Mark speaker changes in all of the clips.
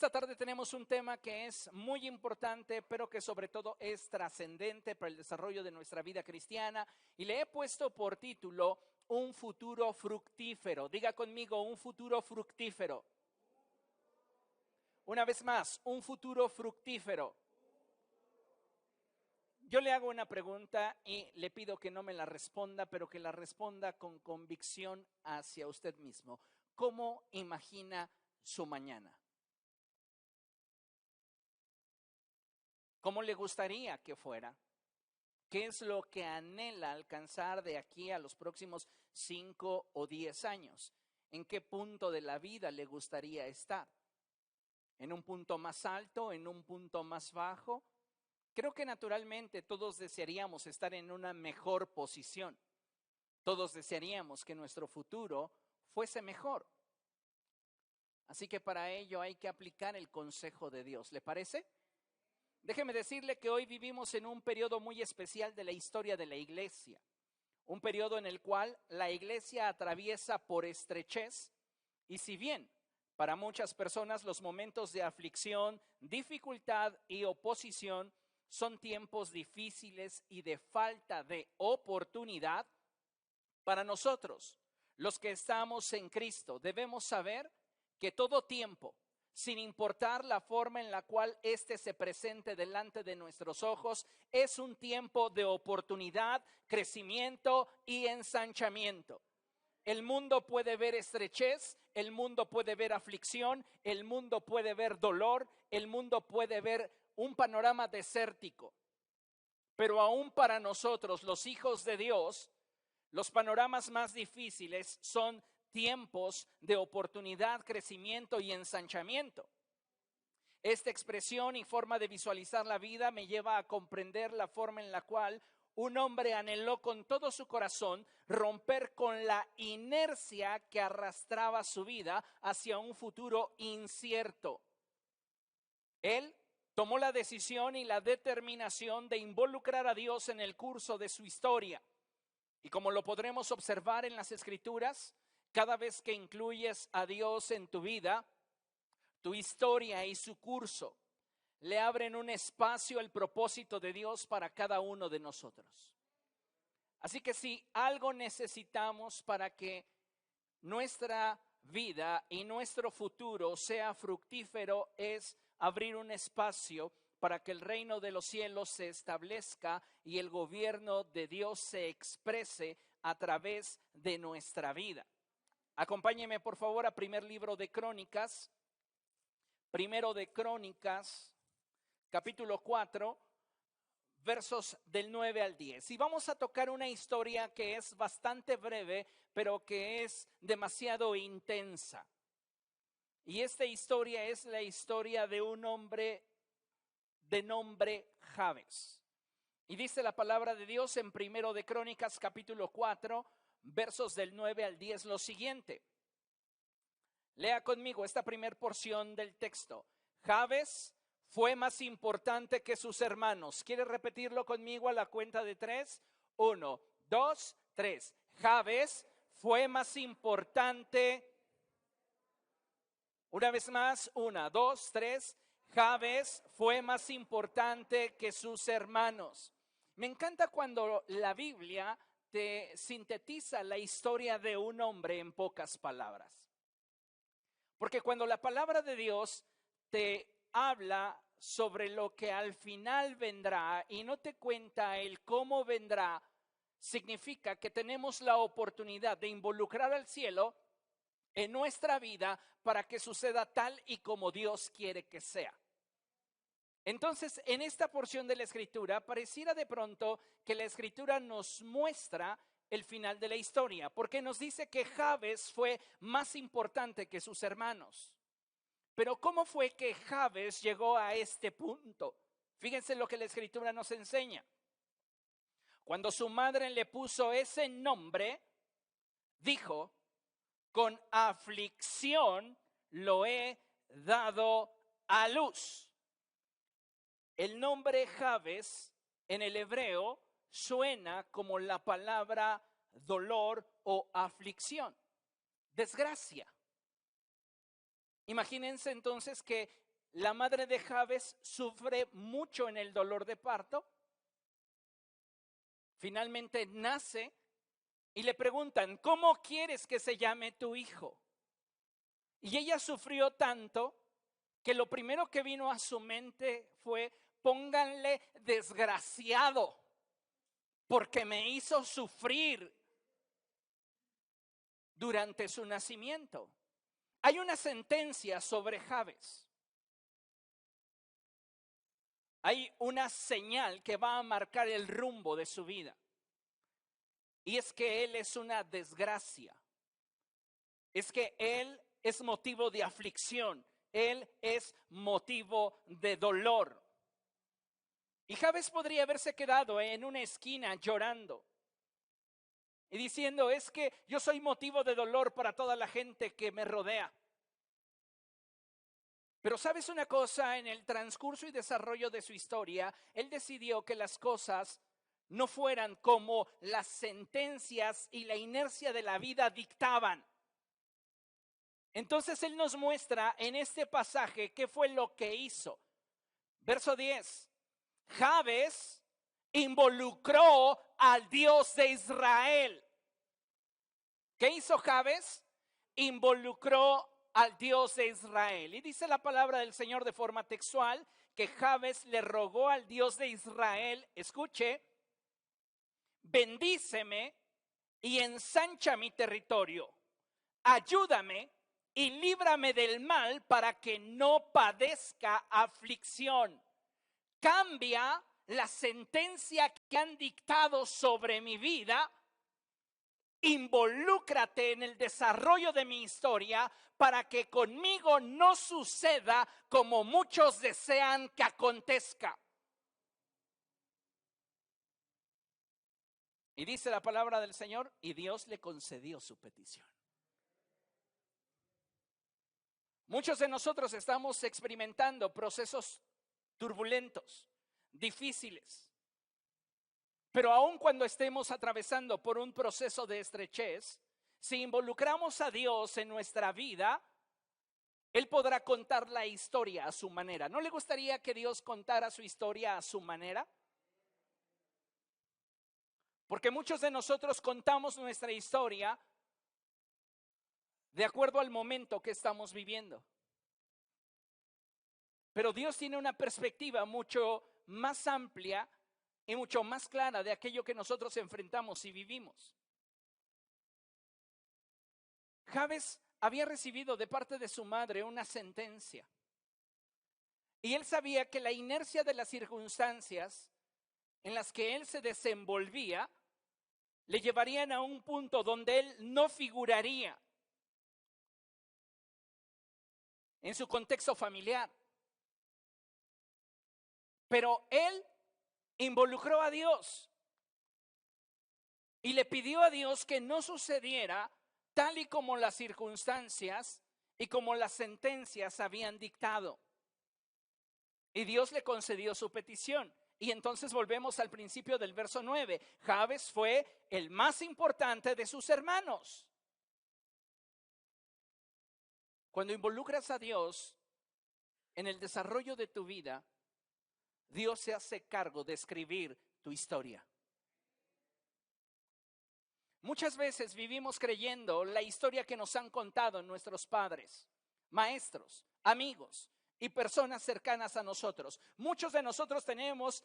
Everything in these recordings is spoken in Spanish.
Speaker 1: Esta tarde tenemos un tema que es muy importante, pero que sobre todo es trascendente para el desarrollo de nuestra vida cristiana, y le he puesto por título Un futuro fructífero. Diga conmigo, un futuro fructífero. Una vez más, un futuro fructífero. Yo le hago una pregunta y le pido que no me la responda, pero que la responda con convicción hacia usted mismo. ¿Cómo imagina su mañana? ¿Cómo le gustaría que fuera? ¿Qué es lo que anhela alcanzar de aquí a los próximos 5 o 10 años? ¿En qué punto de la vida le gustaría estar? ¿En un punto más alto? ¿En un punto más bajo? Creo que naturalmente todos desearíamos estar en una mejor posición. Todos desearíamos que nuestro futuro fuese mejor. Así que para ello hay que aplicar el consejo de Dios. ¿Le parece? Déjeme decirle que hoy vivimos en un periodo muy especial de la historia de la iglesia. Un periodo en el cual la iglesia atraviesa por estrechez, y si bien para muchas personas los momentos de aflicción, dificultad y oposición son tiempos difíciles y de falta de oportunidad, para nosotros, los que estamos en Cristo, debemos saber que todo tiempo, sin importar la forma en la cual éste se presente delante de nuestros ojos, es un tiempo de oportunidad, crecimiento y ensanchamiento. El mundo puede ver estrechez, el mundo puede ver aflicción, el mundo puede ver dolor, el mundo puede ver un panorama desértico. Pero aún para nosotros, los hijos de Dios, los panoramas más difíciles son tiempos de oportunidad, crecimiento y ensanchamiento. Esta expresión y forma de visualizar la vida me lleva a comprender la forma en la cual un hombre anheló con todo su corazón romper con la inercia que arrastraba su vida hacia un futuro incierto. Él tomó la decisión y la determinación de involucrar a Dios en el curso de su historia. Y como lo podremos observar en las Escrituras, cada vez que incluyes a Dios en tu vida, tu historia y su curso le abren un espacio al propósito de Dios para cada uno de nosotros. Así que si algo necesitamos para que nuestra vida y nuestro futuro sea fructífero, es abrir un espacio para que el reino de los cielos se establezca y el gobierno de Dios se exprese a través de nuestra vida. Acompáñeme por favor a primer libro de Crónicas, capítulo 4, versos del 9 al 10. Y vamos a tocar una historia que es bastante breve, pero que es demasiado intensa. Y esta historia es la historia de un hombre de nombre Jabes. Y dice la palabra de Dios en primero de Crónicas capítulo 4, versos del 9 al 10 lo siguiente. Lea conmigo esta primer porción del texto. Jabes fue más importante que sus hermanos. ¿Quiere repetirlo conmigo a la cuenta de 3? 1, 2, 3. Jabes fue más importante. Una vez más, 1, 2, 3. Jabes fue más importante que sus hermanos. Me encanta cuando la Biblia te sintetiza la historia de un hombre en pocas palabras. Porque cuando la palabra de Dios te habla sobre lo que al final vendrá y no te cuenta el cómo vendrá, significa que tenemos la oportunidad de involucrar al cielo en nuestra vida para que suceda tal y como Dios quiere que sea. Entonces, en esta porción de la Escritura, pareciera de pronto que la Escritura nos muestra el final de la historia, porque nos dice que Jabes fue más importante que sus hermanos. Pero ¿cómo fue que Jabes llegó a este punto? Fíjense lo que la Escritura nos enseña. Cuando su madre le puso ese nombre, dijo: con aflicción lo he dado a luz. El nombre Jabes en el hebreo suena como la palabra dolor o aflicción, desgracia. Imagínense entonces que la madre de Jabes sufre mucho en el dolor de parto. Finalmente nace y le preguntan, ¿cómo quieres que se llame tu hijo? Y ella sufrió tanto que lo primero que vino a su mente fue, pónganle desgraciado, porque me hizo sufrir durante su nacimiento. Hay una sentencia sobre Jabes. Hay una señal que va a marcar el rumbo de su vida. Y es que él es una desgracia. Es que él es motivo de aflicción. Él es motivo de dolor. Y Jabes podría haberse quedado en una esquina llorando y diciendo, es que yo soy motivo de dolor para toda la gente que me rodea. Pero ¿sabes una cosa? En el transcurso y desarrollo de su historia, él decidió que las cosas no fueran como las sentencias y la inercia de la vida dictaban. Entonces él nos muestra en este pasaje qué fue lo que hizo. Verso 10. Jabes involucró al Dios de Israel. ¿Qué hizo Jabes? Involucró al Dios de Israel. Y dice la palabra del Señor de forma textual que Jabes le rogó al Dios de Israel, escuche, bendíceme y ensancha mi territorio, ayúdame y líbrame del mal para que no padezca aflicción. Cambia la sentencia que han dictado sobre mi vida. Involúcrate en el desarrollo de mi historia para que conmigo no suceda como muchos desean que acontezca. Y dice la palabra del Señor, y Dios le concedió su petición. Muchos de nosotros estamos experimentando procesos turbulentos, difíciles. Pero aun cuando estemos atravesando por un proceso de estrechez, si involucramos a Dios en nuestra vida, Él podrá contar la historia a su manera. ¿No le gustaría que Dios contara su historia a su manera? Porque muchos de nosotros contamos nuestra historia de acuerdo al momento que estamos viviendo. Pero Dios tiene una perspectiva mucho más amplia y mucho más clara de aquello que nosotros enfrentamos y vivimos. Jabes había recibido de parte de su madre una sentencia. Y él sabía que la inercia de las circunstancias en las que él se desenvolvía le llevarían a un punto donde él no figuraría en su contexto familiar. Pero él involucró a Dios y le pidió a Dios que no sucediera tal y como las circunstancias y como las sentencias habían dictado. Y Dios le concedió su petición. Y entonces volvemos al principio del verso 9. Jabes fue el más importante de sus hermanos. Cuando involucras a Dios en el desarrollo de tu vida, Dios se hace cargo de escribir tu historia. Muchas veces vivimos creyendo la historia que nos han contado nuestros padres, maestros, amigos y personas cercanas a nosotros. Muchos de nosotros tenemos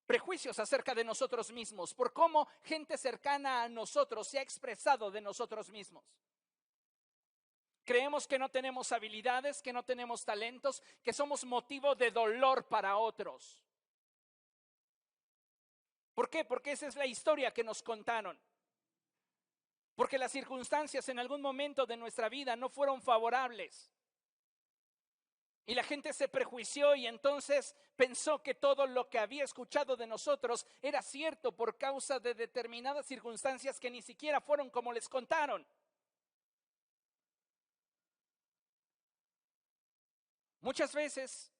Speaker 1: prejuicios acerca de nosotros mismos por cómo gente cercana a nosotros se ha expresado de nosotros mismos. Creemos que no tenemos habilidades, que no tenemos talentos, que somos motivo de dolor para otros. ¿Por qué? Porque esa es la historia que nos contaron. Porque las circunstancias en algún momento de nuestra vida no fueron favorables. Y la gente se prejuició y entonces pensó que todo lo que había escuchado de nosotros era cierto por causa de determinadas circunstancias que ni siquiera fueron como les contaron. Muchas veces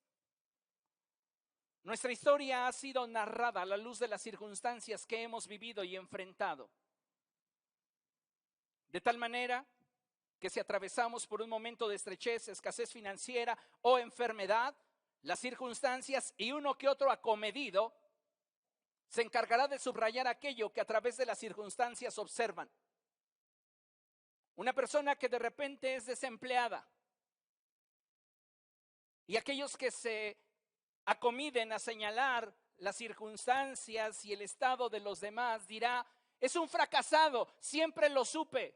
Speaker 1: nuestra historia ha sido narrada a la luz de las circunstancias que hemos vivido y enfrentado. De tal manera que si atravesamos por un momento de estrechez, escasez financiera o enfermedad, las circunstancias y uno que otro acomedido se encargará de subrayar aquello que a través de las circunstancias observan. Una persona que de repente es desempleada y aquellos que se acomiden a señalar las circunstancias y el estado de los demás dirá: es un fracasado, siempre lo supe.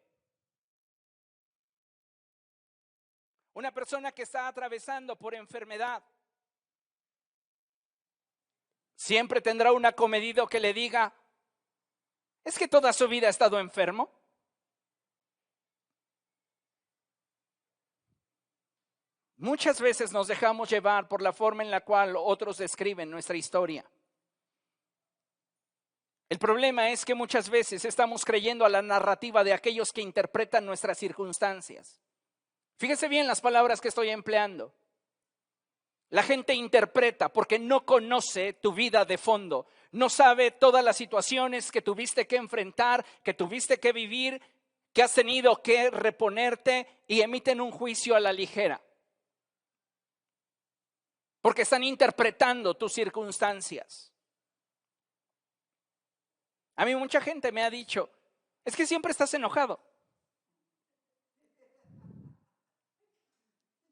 Speaker 1: Una persona que está atravesando por enfermedad siempre tendrá un acomedido que le diga: ¿es que toda su vida ha estado enfermo? Muchas veces nos dejamos llevar por la forma en la cual otros describen nuestra historia. El problema es que muchas veces estamos creyendo a la narrativa de aquellos que interpretan nuestras circunstancias. Fíjese bien las palabras que estoy empleando. La gente interpreta porque no conoce tu vida de fondo, no sabe todas las situaciones que tuviste que enfrentar, que tuviste que vivir, que has tenido que reponerte, y emiten un juicio a la ligera. Porque están interpretando tus circunstancias. A mí mucha gente me ha dicho: es que siempre estás enojado.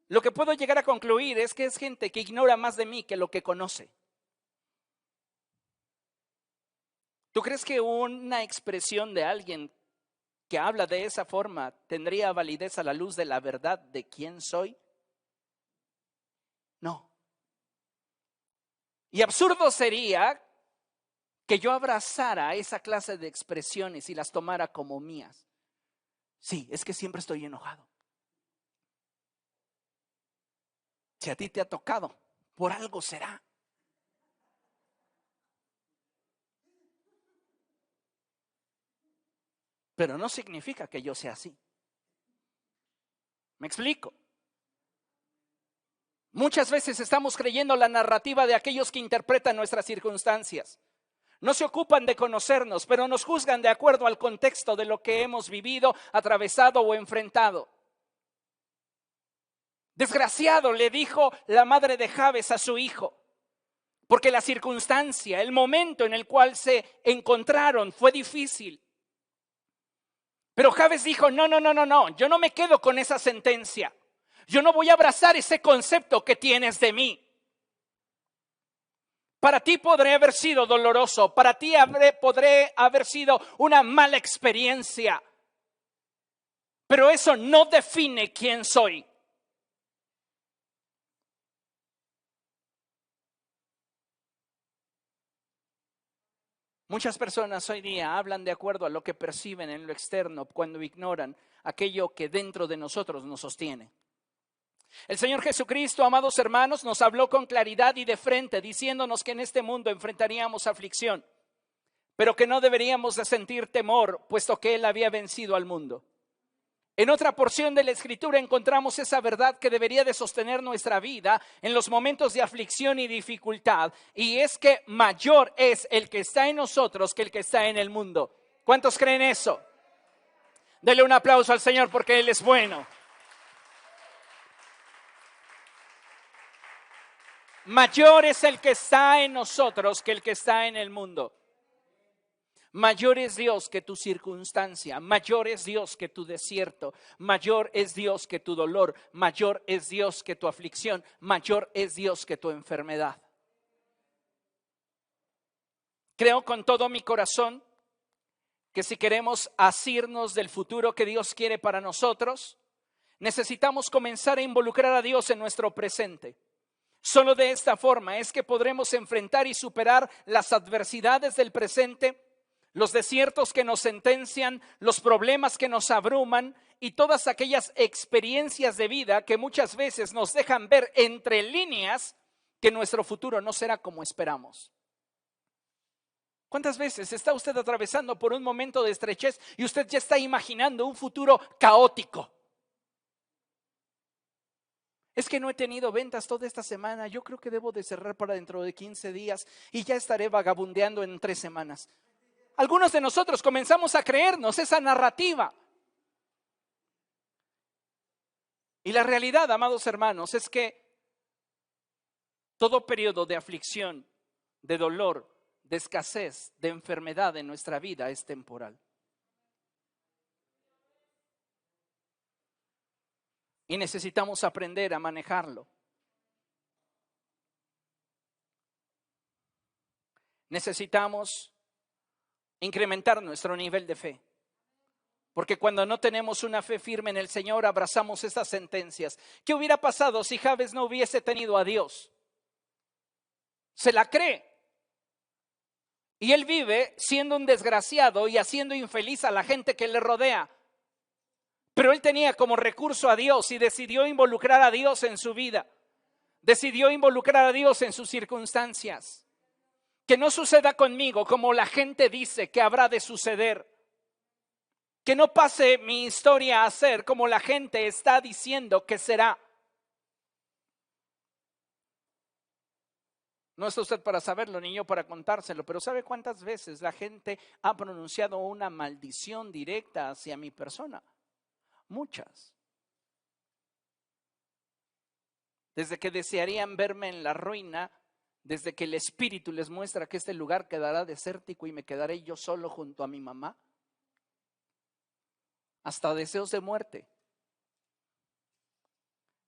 Speaker 1: Lo que puedo llegar a concluir es que es gente que ignora más de mí que lo que conoce. ¿Tú crees que una expresión de alguien que habla de esa forma tendría validez a la luz de la verdad de quién soy? No. Y absurdo sería que yo abrazara esa clase de expresiones y las tomara como mías. Sí, es que siempre estoy enojado. Si a ti te ha tocado, por algo será. Pero no significa que yo sea así. ¿Me explico? Muchas veces estamos creyendo la narrativa de aquellos que interpretan nuestras circunstancias. No se ocupan de conocernos, pero nos juzgan de acuerdo al contexto de lo que hemos vivido, atravesado o enfrentado. Desgraciado, le dijo la madre de Jabes a su hijo, porque la circunstancia, el momento en el cual se encontraron fue difícil. Pero Jabes dijo: no, yo no me quedo con esa sentencia. Yo no voy a abrazar ese concepto que tienes de mí. Para ti podré haber sido doloroso, para ti podré haber sido una mala experiencia, pero eso no define quién soy. Muchas personas hoy día hablan de acuerdo a lo que perciben en lo externo cuando ignoran aquello que dentro de nosotros nos sostiene. El Señor Jesucristo, amados hermanos, nos habló con claridad y de frente, diciéndonos que en este mundo enfrentaríamos aflicción, pero que no deberíamos de sentir temor, puesto que Él había vencido al mundo. En otra porción de la Escritura encontramos esa verdad que debería de sostener nuestra vida en los momentos de aflicción y dificultad, y es que mayor es el que está en nosotros que el que está en el mundo. ¿Cuántos creen eso? Dele un aplauso al Señor porque Él es bueno. Mayor es el que está en nosotros que el que está en el mundo. Mayor es Dios que tu circunstancia, mayor es Dios que tu desierto, mayor es Dios que tu dolor, mayor es Dios que tu aflicción, mayor es Dios que tu enfermedad. Creo con todo mi corazón que si queremos asirnos del futuro que Dios quiere para nosotros, necesitamos comenzar a involucrar a Dios en nuestro presente. Solo de esta forma es que podremos enfrentar y superar las adversidades del presente, los desiertos que nos sentencian, los problemas que nos abruman y todas aquellas experiencias de vida que muchas veces nos dejan ver entre líneas que nuestro futuro no será como esperamos. ¿Cuántas veces está usted atravesando por un momento de estrechez y usted ya está imaginando un futuro caótico? Es que no he tenido ventas toda esta semana, yo creo que debo de cerrar para dentro de 15 días y ya estaré vagabundeando en 3 semanas. Algunos de nosotros comenzamos a creernos esa narrativa. Y la realidad, amados hermanos, es que Todo periodo de aflicción, de dolor, de escasez, de enfermedad en nuestra vida es temporal. Y necesitamos aprender a manejarlo. Necesitamos incrementar nuestro nivel de fe. Porque cuando no tenemos una fe firme en el Señor, abrazamos estas sentencias. ¿Qué hubiera pasado si Jabes no hubiese tenido a Dios? Se la cree. Y él vive siendo un desgraciado y haciendo infeliz a la gente que le rodea. Pero él tenía como recurso a Dios y decidió involucrar a Dios en su vida. Decidió involucrar a Dios en sus circunstancias. Que no suceda conmigo como la gente dice que habrá de suceder. Que no pase mi historia a ser como la gente está diciendo que será. No está usted para saberlo ni yo para contárselo, pero ¿sabe cuántas veces la gente ha pronunciado una maldición directa hacia mi persona? Muchas. Desde que desearían verme en la ruina, desde que el Espíritu les muestra que este lugar quedará desértico y me quedaré yo solo junto a mi mamá, hasta deseos de muerte.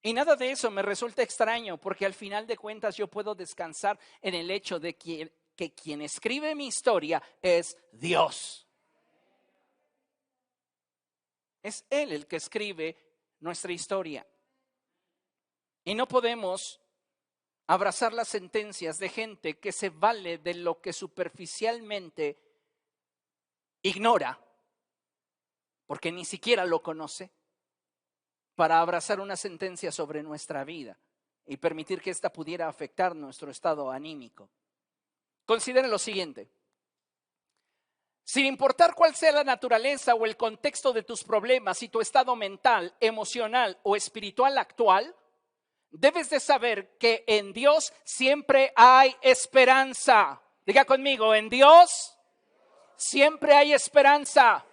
Speaker 1: Y nada de eso me resulta extraño, porque al final de cuentas yo puedo descansar en el hecho de que quien escribe mi historia es Dios. Es Él el que escribe nuestra historia. Y no podemos abrazar las sentencias de gente que se vale de lo que superficialmente ignora, porque ni siquiera lo conoce, para abrazar una sentencia sobre nuestra vida y permitir que ésta pudiera afectar nuestro estado anímico. Considera lo siguiente. Sin importar cuál sea la naturaleza o el contexto de tus problemas y tu estado mental, emocional o espiritual actual, debes de saber que en Dios siempre hay esperanza. Diga conmigo, en Dios siempre hay esperanza.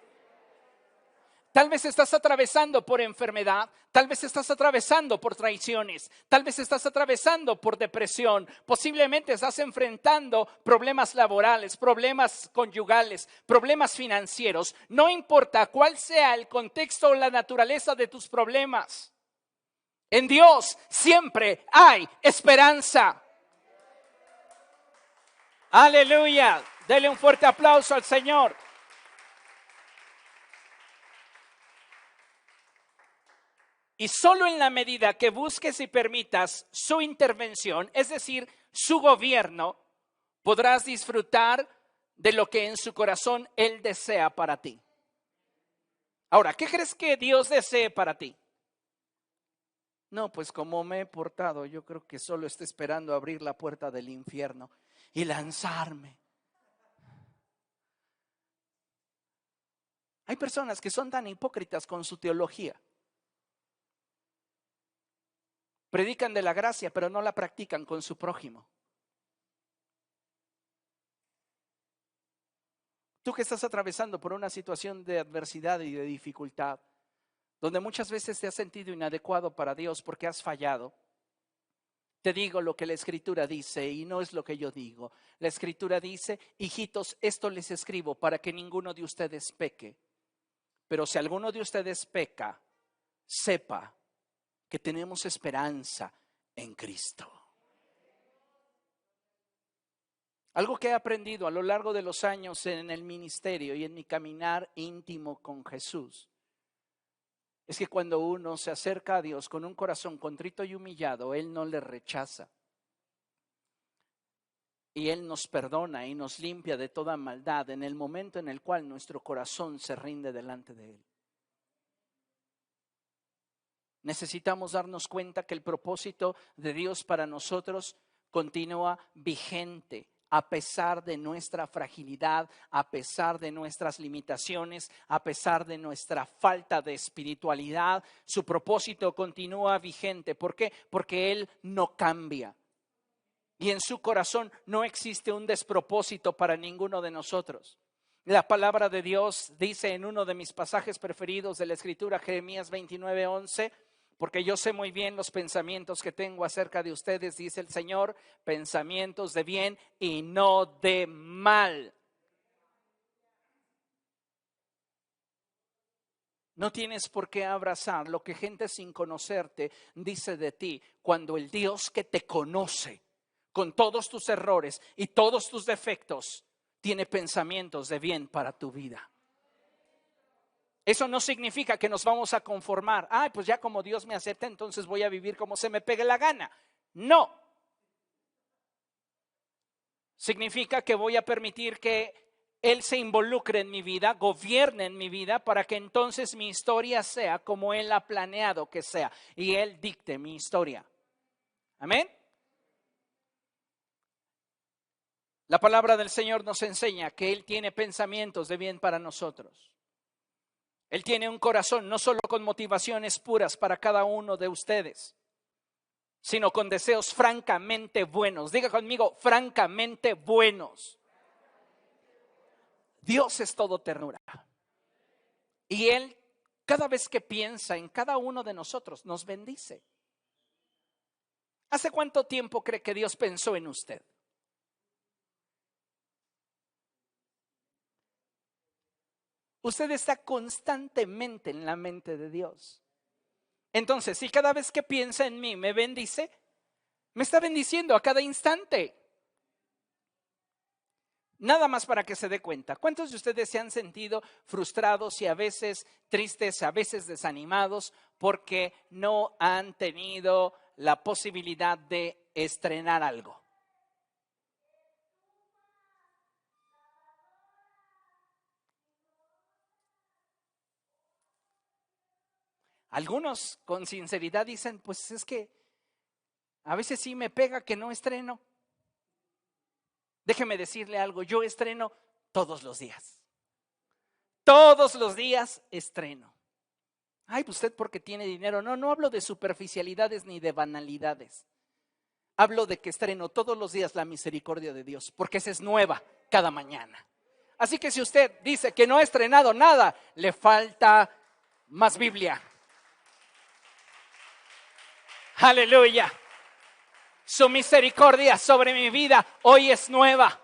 Speaker 1: Tal vez estás atravesando por enfermedad, tal vez estás atravesando por traiciones, tal vez estás atravesando por depresión, posiblemente estás enfrentando problemas laborales, problemas conyugales, problemas financieros. No importa cuál sea el contexto o la naturaleza de tus problemas, en Dios siempre hay esperanza. Aleluya, dele un fuerte aplauso al Señor. Y solo en la medida que busques y permitas su intervención, es decir, su gobierno, podrás disfrutar de lo que en su corazón Él desea para ti. Ahora, ¿qué crees que Dios desee para ti? No, pues como me he portado, yo creo que solo está esperando abrir la puerta del infierno y lanzarme. Hay personas que son tan hipócritas con su teología. Predican de la gracia, pero no la practican con su prójimo. Tú que estás atravesando por una situación de adversidad y de dificultad, donde muchas veces te has sentido inadecuado para Dios porque has fallado, te digo lo que la Escritura dice y no es lo que yo digo. La Escritura dice, hijitos, esto les escribo para que ninguno de ustedes peque. Pero si alguno de ustedes peca, sepa que tenemos esperanza en Cristo. Algo que he aprendido a lo largo de los años en el ministerio y en mi caminar íntimo con Jesús es que cuando uno se acerca a Dios con un corazón contrito y humillado, Él no le rechaza. Y Él nos perdona y nos limpia de toda maldad en el momento en el cual nuestro corazón se rinde delante de Él. Necesitamos darnos cuenta que el propósito de Dios para nosotros continúa vigente a pesar de nuestra fragilidad, a pesar de nuestras limitaciones, a pesar de nuestra falta de espiritualidad. Su propósito continúa vigente. ¿Por qué? Porque Él no cambia. Y en su corazón no existe un despropósito para ninguno de nosotros. La palabra de Dios dice en uno de mis pasajes preferidos de la Escritura, Jeremías 29:11, Porque yo sé muy bien los pensamientos que tengo acerca de ustedes, dice el Señor, pensamientos de bien y no de mal. No tienes por qué abrazar lo que gente sin conocerte dice de ti, cuando el Dios que te conoce con todos tus errores y todos tus defectos tiene pensamientos de bien para tu vida. Eso no significa que nos vamos a conformar. Pues ya como Dios me acepta, entonces voy a vivir como se me pegue la gana. No. Significa que voy a permitir que Él se involucre en mi vida, gobierne en mi vida, para que entonces mi historia sea como Él ha planeado que sea y Él dicte mi historia. Amén. La palabra del Señor nos enseña que Él tiene pensamientos de bien para nosotros. Él tiene un corazón no solo con motivaciones puras para cada uno de ustedes, sino con deseos francamente buenos. Diga conmigo, francamente buenos. Dios es todo ternura. Y Él, cada vez que piensa en cada uno de nosotros, nos bendice. ¿Hace cuánto tiempo cree que Dios pensó en usted? Usted está constantemente en la mente de Dios. Entonces, si cada vez que piensa en mí me bendice, me está bendiciendo a cada instante. Nada más para que se dé cuenta. ¿Cuántos de ustedes se han sentido frustrados y a veces tristes, a veces desanimados porque no han tenido la posibilidad de estrenar algo? Algunos con sinceridad dicen, pues es que a veces sí me pega que no estreno. Déjeme decirle algo, yo estreno todos los días. Todos los días estreno. Pues usted porque tiene dinero. No hablo de superficialidades ni de banalidades. Hablo de que estreno todos los días la misericordia de Dios, porque esa es nueva cada mañana. Así que si usted dice que no ha estrenado nada, le falta más Biblia. Aleluya. Su misericordia sobre mi vida hoy es nueva.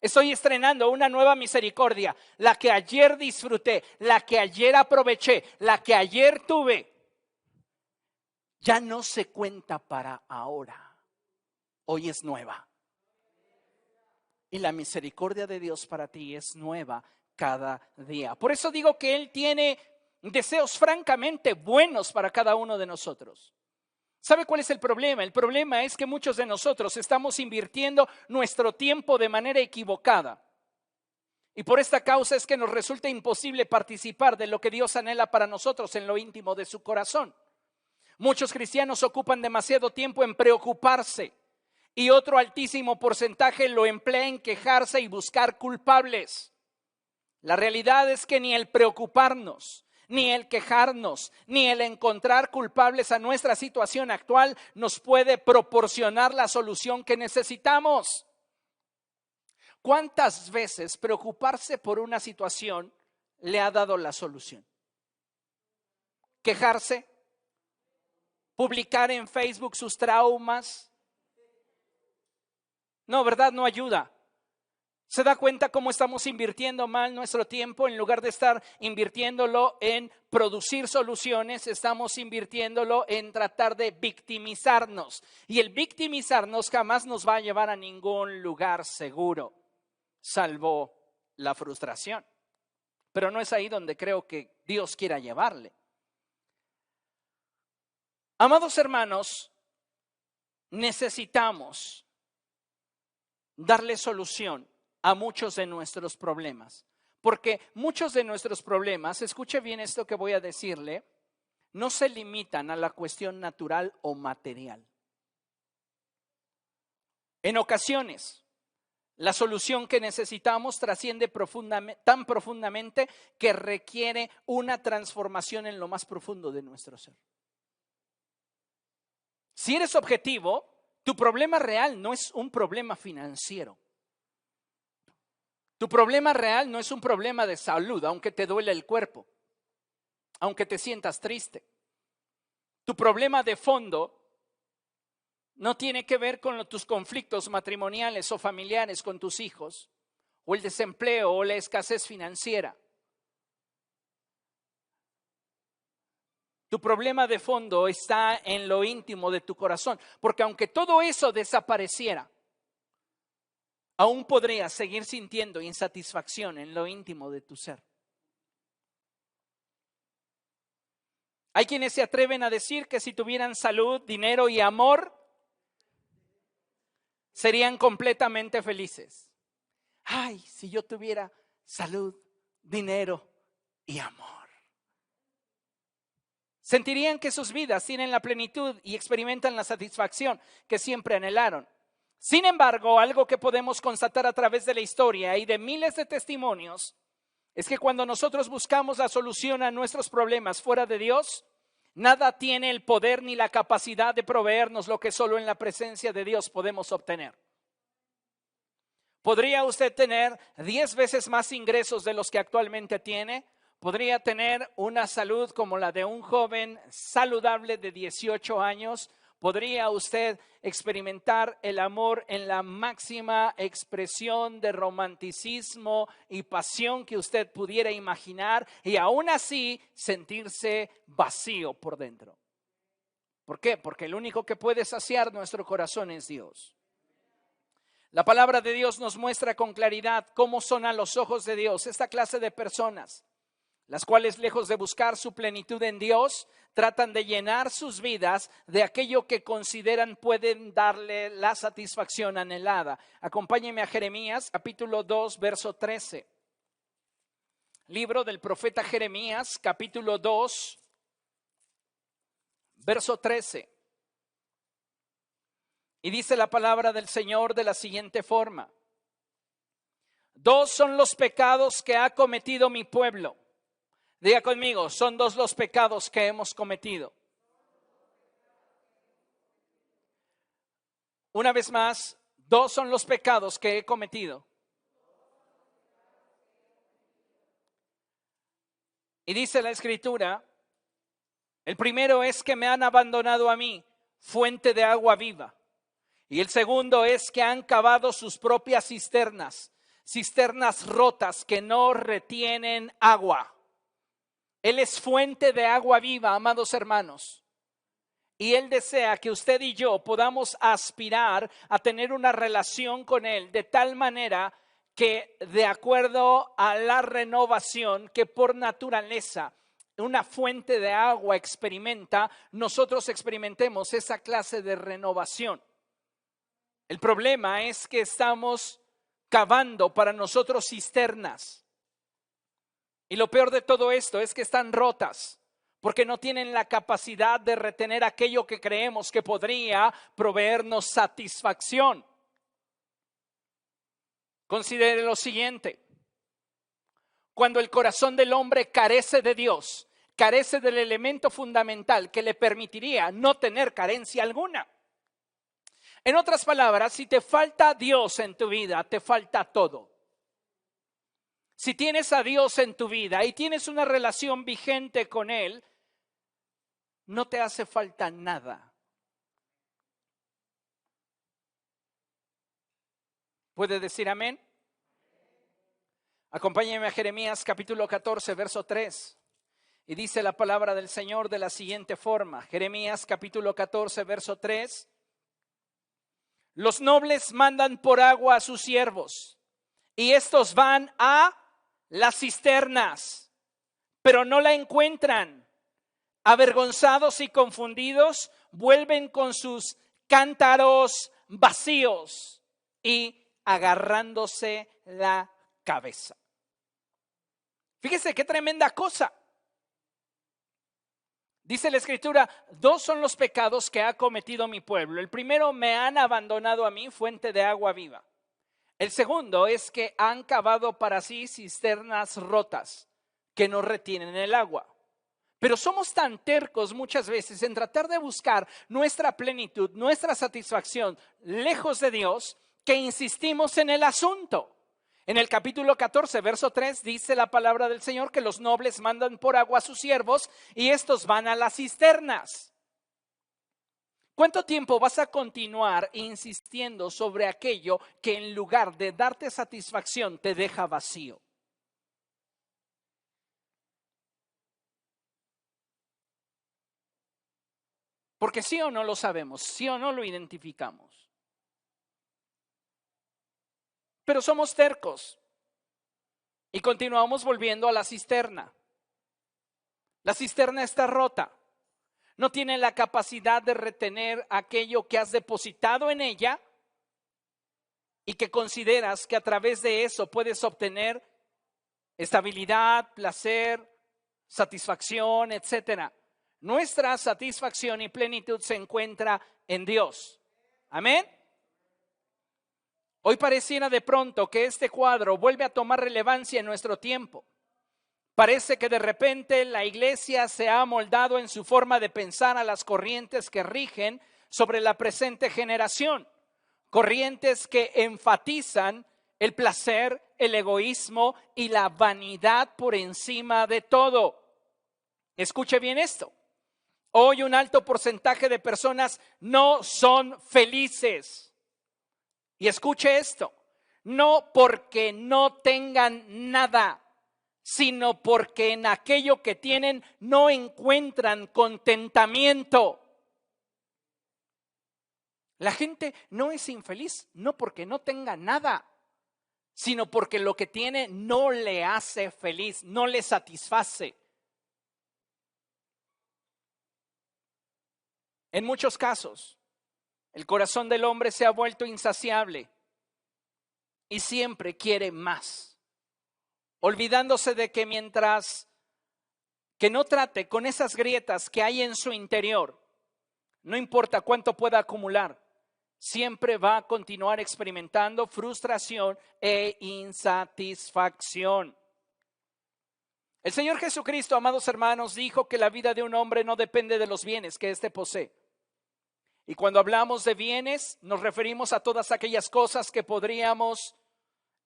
Speaker 1: Estoy estrenando una nueva misericordia, la que ayer disfruté, la que ayer aproveché, la que ayer tuve. Ya no se cuenta para ahora. Hoy es nueva. Y la misericordia de Dios para ti es nueva cada día. Por eso digo que Él tiene deseos francamente buenos para cada uno de nosotros. ¿Sabe cuál es el problema? El problema es que muchos de nosotros estamos invirtiendo nuestro tiempo de manera equivocada. Y por esta causa es que nos resulta imposible participar de lo que Dios anhela para nosotros en lo íntimo de su corazón. Muchos cristianos ocupan demasiado tiempo en preocuparse y otro altísimo porcentaje lo emplea en quejarse y buscar culpables. La realidad es que ni el preocuparnos, ni el quejarnos, ni el encontrar culpables a nuestra situación actual nos puede proporcionar la solución que necesitamos. ¿Cuántas veces preocuparse por una situación le ha dado la solución? ¿Quejarse? ¿Publicar en Facebook sus traumas? No, ¿verdad? No ayuda. ¿Se da cuenta cómo estamos invirtiendo mal nuestro tiempo? En lugar de estar invirtiéndolo en producir soluciones, estamos invirtiéndolo en tratar de victimizarnos. Y el victimizarnos jamás nos va a llevar a ningún lugar seguro, salvo la frustración. Pero no es ahí donde creo que Dios quiera llevarle. Amados hermanos, necesitamos darle solución a muchos de nuestros problemas, porque muchos de nuestros problemas, escuche bien esto que voy a decirle, no se limitan a la cuestión natural o material. En ocasiones, la solución que necesitamos trasciende tan profundamente que requiere una transformación en lo más profundo de nuestro ser. Si eres objetivo, tu problema real no es un problema financiero. Tu problema real no es un problema de salud, aunque te duele el cuerpo, aunque te sientas triste. Tu problema de fondo no tiene que ver con tus conflictos matrimoniales o familiares con tus hijos, o el desempleo o la escasez financiera. Tu problema de fondo está en lo íntimo de tu corazón, porque aunque todo eso desapareciera, aún podrías seguir sintiendo insatisfacción en lo íntimo de tu ser. Hay quienes se atreven a decir que si tuvieran salud, dinero y amor, serían completamente felices. Ay, si yo tuviera salud, dinero y amor. Sentirían que sus vidas tienen la plenitud y experimentan la satisfacción que siempre anhelaron. Sin embargo, algo que podemos constatar a través de la historia y de miles de testimonios es que cuando nosotros buscamos la solución a nuestros problemas fuera de Dios, nada tiene el poder ni la capacidad de proveernos lo que solo en la presencia de Dios podemos obtener. ¿Podría usted tener 10 veces más ingresos de los que actualmente tiene? ¿Podría tener una salud como la de un joven saludable de 18 años? ¿Podría usted experimentar el amor en la máxima expresión de romanticismo y pasión que usted pudiera imaginar y aún así sentirse vacío por dentro? ¿Por qué? Porque el único que puede saciar nuestro corazón es Dios. La palabra de Dios nos muestra con claridad cómo son a los ojos de Dios esta clase de personas, las cuales, lejos de buscar su plenitud en Dios, tratan de llenar sus vidas de aquello que consideran pueden darle la satisfacción anhelada. Acompáñenme a Jeremías, capítulo 2, verso 13. Libro del profeta Jeremías, capítulo 2, verso 13. Y dice la palabra del Señor de la siguiente forma: 2 son los pecados que ha cometido mi pueblo. Diga conmigo, son 2 los pecados que hemos cometido. Una vez más, 2 son los pecados que he cometido. Y dice la Escritura, el primero es que me han abandonado a mí, fuente de agua viva. Y el segundo es que han cavado sus propias cisternas, cisternas rotas que no retienen agua. Él es fuente de agua viva, amados hermanos. Y Él desea que usted y yo podamos aspirar a tener una relación con Él de tal manera que, de acuerdo a la renovación que por naturaleza una fuente de agua experimenta, nosotros experimentemos esa clase de renovación. El problema es que estamos cavando para nosotros cisternas. Y lo peor de todo esto es que están rotas, porque no tienen la capacidad de retener aquello que creemos que podría proveernos satisfacción. Considere lo siguiente: cuando el corazón del hombre carece de Dios, carece del elemento fundamental que le permitiría no tener carencia alguna. En otras palabras, si te falta Dios en tu vida, te falta todo. Si tienes a Dios en tu vida y tienes una relación vigente con Él, no te hace falta nada. ¿Puede decir amén? Acompáñenme a Jeremías capítulo 14, verso 3. Y dice la palabra del Señor de la siguiente forma. Jeremías capítulo 14, verso 3. Los nobles mandan por agua a sus siervos, y estos van a las cisternas, pero no la encuentran. Avergonzados y confundidos, vuelven con sus cántaros vacíos y agarrándose la cabeza. Fíjese qué tremenda cosa. Dice la Escritura, 2 son los pecados que ha cometido mi pueblo. El primero, me han abandonado a mí, fuente de agua viva. El segundo es que han cavado para sí cisternas rotas que no retienen el agua. Pero somos tan tercos muchas veces en tratar de buscar nuestra plenitud, nuestra satisfacción lejos de Dios, que insistimos en el asunto. En el capítulo 14, verso 3, dice la palabra del Señor que los nobles mandan por agua a sus siervos y estos van a las cisternas. ¿Cuánto tiempo vas a continuar insistiendo sobre aquello que en lugar de darte satisfacción te deja vacío? Porque sí o no lo sabemos, sí o no lo identificamos. Pero somos tercos y continuamos volviendo a la cisterna. La cisterna está rota. No tiene la capacidad de retener aquello que has depositado en ella y que consideras que a través de eso puedes obtener estabilidad, placer, satisfacción, etcétera. Nuestra satisfacción y plenitud se encuentra en Dios. Amén. Hoy pareciera de pronto que este cuadro vuelve a tomar relevancia en nuestro tiempo. Parece que de repente la iglesia se ha amoldado en su forma de pensar a las corrientes que rigen sobre la presente generación. Corrientes que enfatizan el placer, el egoísmo y la vanidad por encima de todo. Escuche bien esto. Hoy un alto porcentaje de personas no son felices. Y escuche esto, no porque no tengan nada, sino porque en aquello que tienen no encuentran contentamiento. La gente no es infeliz, no porque no tenga nada, sino porque lo que tiene no le hace feliz, no le satisface. En muchos casos, el corazón del hombre se ha vuelto insaciable y siempre quiere más, olvidándose de que mientras que no trate con esas grietas que hay en su interior, no importa cuánto pueda acumular, siempre va a continuar experimentando frustración e insatisfacción. El Señor Jesucristo, amados hermanos, dijo que la vida de un hombre no depende de los bienes que éste posee. Y cuando hablamos de bienes, nos referimos a todas aquellas cosas que podríamos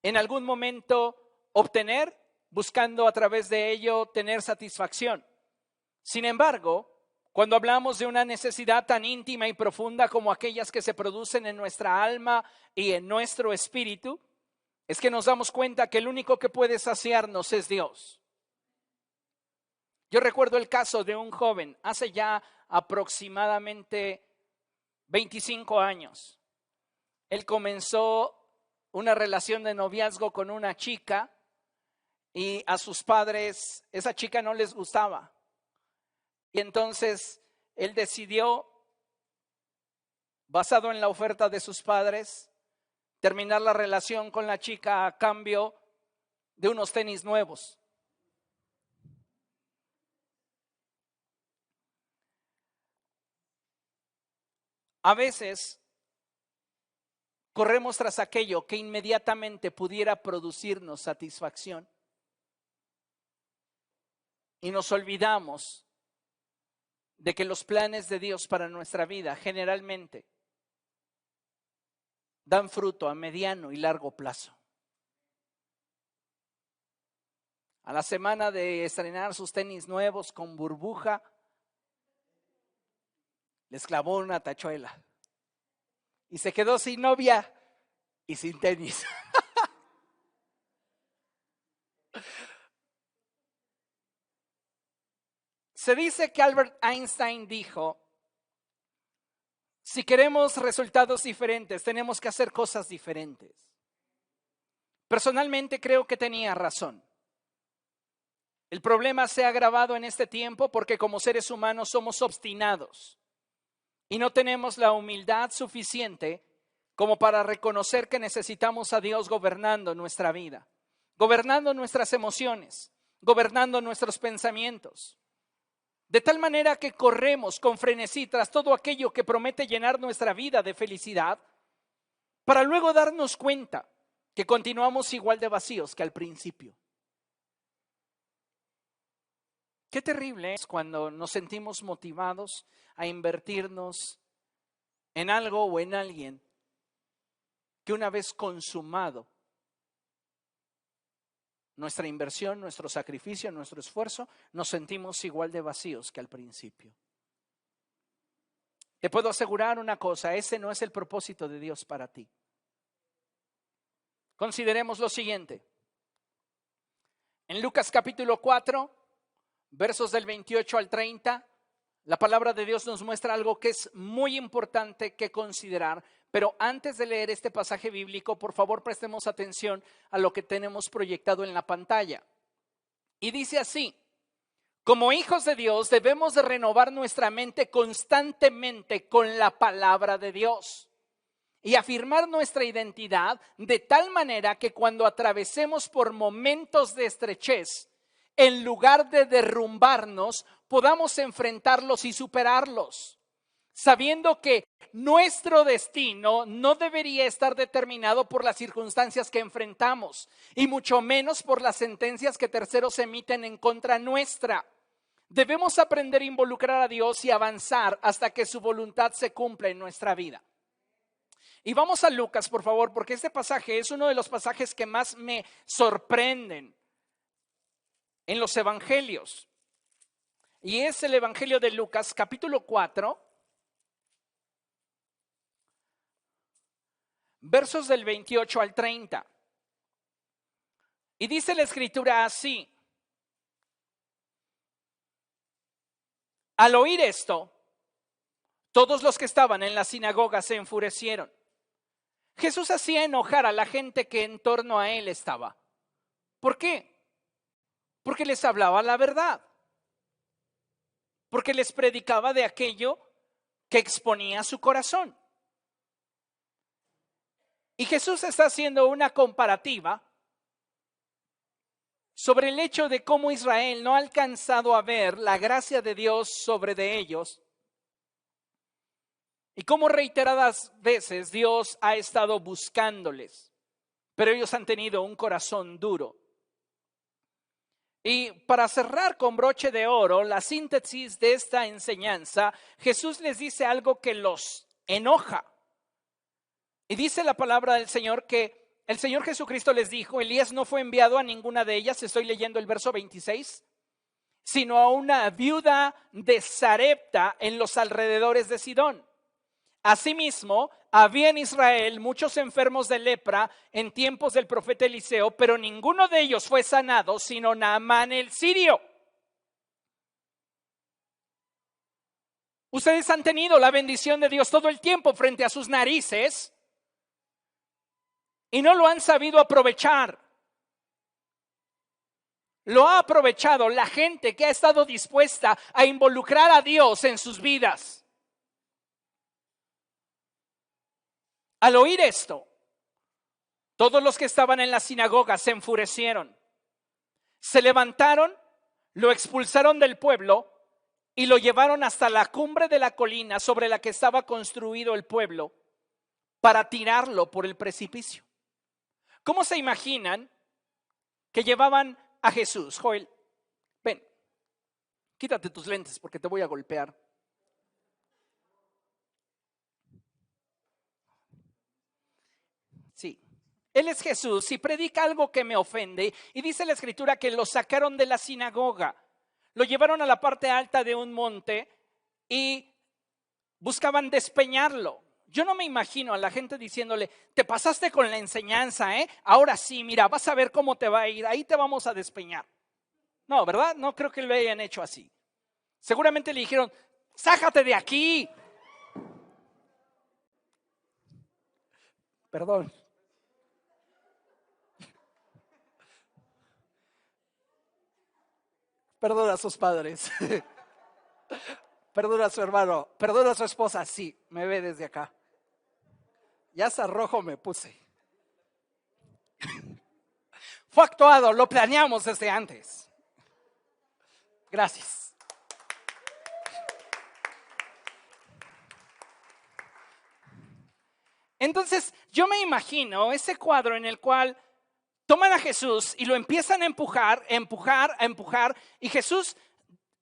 Speaker 1: en algún momento obtener, buscando a través de ello tener satisfacción. Sin embargo, cuando hablamos de una necesidad tan íntima y profunda como aquellas que se producen en nuestra alma y en nuestro espíritu, es que nos damos cuenta que el único que puede saciarnos es Dios. Yo recuerdo el caso de un joven hace ya aproximadamente 25 años. Él comenzó una relación de noviazgo con una chica y a sus padres esa chica no les gustaba. Y entonces él decidió, basado en la oferta de sus padres, terminar la relación con la chica a cambio de unos tenis nuevos. A veces corremos tras aquello que inmediatamente pudiera producirnos satisfacción y nos olvidamos de que los planes de Dios para nuestra vida generalmente dan fruto a mediano y largo plazo. A la semana de estrenar sus tenis nuevos con burbuja, les clavó una tachuela y se quedó sin novia y sin tenis. Se dice que Albert Einstein dijo: si queremos resultados diferentes, tenemos que hacer cosas diferentes. Personalmente creo que tenía razón. El problema se ha agravado en este tiempo porque como seres humanos somos obstinados y no tenemos la humildad suficiente como para reconocer que necesitamos a Dios gobernando nuestra vida, gobernando nuestras emociones, gobernando nuestros pensamientos. De tal manera que corremos con frenesí tras todo aquello que promete llenar nuestra vida de felicidad, para luego darnos cuenta que continuamos igual de vacíos que al principio. Qué terrible es cuando nos sentimos motivados a invertirnos en algo o en alguien que una vez consumado nuestra inversión, nuestro sacrificio, nuestro esfuerzo, nos sentimos igual de vacíos que al principio. Te puedo asegurar una cosa, ese no es el propósito de Dios para ti. Consideremos lo siguiente. En Lucas capítulo 4, versos del 28 al 30, la palabra de Dios nos muestra algo que es muy importante que considerar. Pero antes de leer este pasaje bíblico, por favor prestemos atención a lo que tenemos proyectado en la pantalla. Y dice así: como hijos de Dios debemos de renovar nuestra mente constantemente con la palabra de Dios y afirmar nuestra identidad de tal manera que cuando atravesemos por momentos de estrechez, en lugar de derrumbarnos, podamos enfrentarlos y superarlos, sabiendo que nuestro destino no debería estar determinado por las circunstancias que enfrentamos y mucho menos por las sentencias que terceros emiten en contra nuestra. Debemos aprender a involucrar a Dios y avanzar hasta que su voluntad se cumpla en nuestra vida. Y vamos a Lucas, por favor, porque este pasaje es uno de los pasajes que más me sorprenden en los evangelios. Y es el evangelio de Lucas, capítulo 4, versos del 28 al 30. Y dice la escritura así: al oír esto, todos los que estaban en la sinagoga se enfurecieron. Jesús hacía enojar a la gente que en torno a él estaba. ¿Por qué? Porque les hablaba la verdad. Porque les predicaba de aquello que exponía su corazón. Y Jesús está haciendo una comparativa sobre el hecho de cómo Israel no ha alcanzado a ver la gracia de Dios sobre de ellos y cómo reiteradas veces Dios ha estado buscándoles, pero ellos han tenido un corazón duro. Y para cerrar con broche de oro la síntesis de esta enseñanza, Jesús les dice algo que los enoja. Y dice la palabra del Señor que el Señor Jesucristo les dijo: Elías no fue enviado a ninguna de ellas, estoy leyendo el verso 26, sino a una viuda de Sarepta en los alrededores de Sidón. Asimismo, había en Israel muchos enfermos de lepra en tiempos del profeta Eliseo, pero ninguno de ellos fue sanado, sino Naamán el sirio. Ustedes han tenido la bendición de Dios todo el tiempo frente a sus narices y no lo han sabido aprovechar. Lo ha aprovechado la gente que ha estado dispuesta a involucrar a Dios en sus vidas. Al oír esto, todos los que estaban en la sinagoga se enfurecieron. Se levantaron, lo expulsaron del pueblo y lo llevaron hasta la cumbre de la colina sobre la que estaba construido el pueblo para tirarlo por el precipicio. ¿Cómo se imaginan que llevaban a Jesús? Joel, ven, quítate tus lentes porque te voy a golpear. Sí, Él es Jesús y predica algo que me ofende. Y dice la escritura que lo sacaron de la sinagoga, lo llevaron a la parte alta de un monte y buscaban despeñarlo. Yo no me imagino a la gente diciéndole: te pasaste con la enseñanza, ahora sí, mira, vas a ver cómo te va a ir, ahí te vamos a despeñar. No, ¿verdad? No creo que lo hayan hecho así. Seguramente le dijeron: sájate de aquí. Perdón. Perdona a sus padres. Perdona a su hermano. Perdona a su esposa. Sí, me ve desde acá. Ya hasta rojo me puse. Fue actuado, lo planeamos desde antes. Gracias. Entonces, yo me imagino ese cuadro en el cual toman a Jesús y lo empiezan a empujar, y Jesús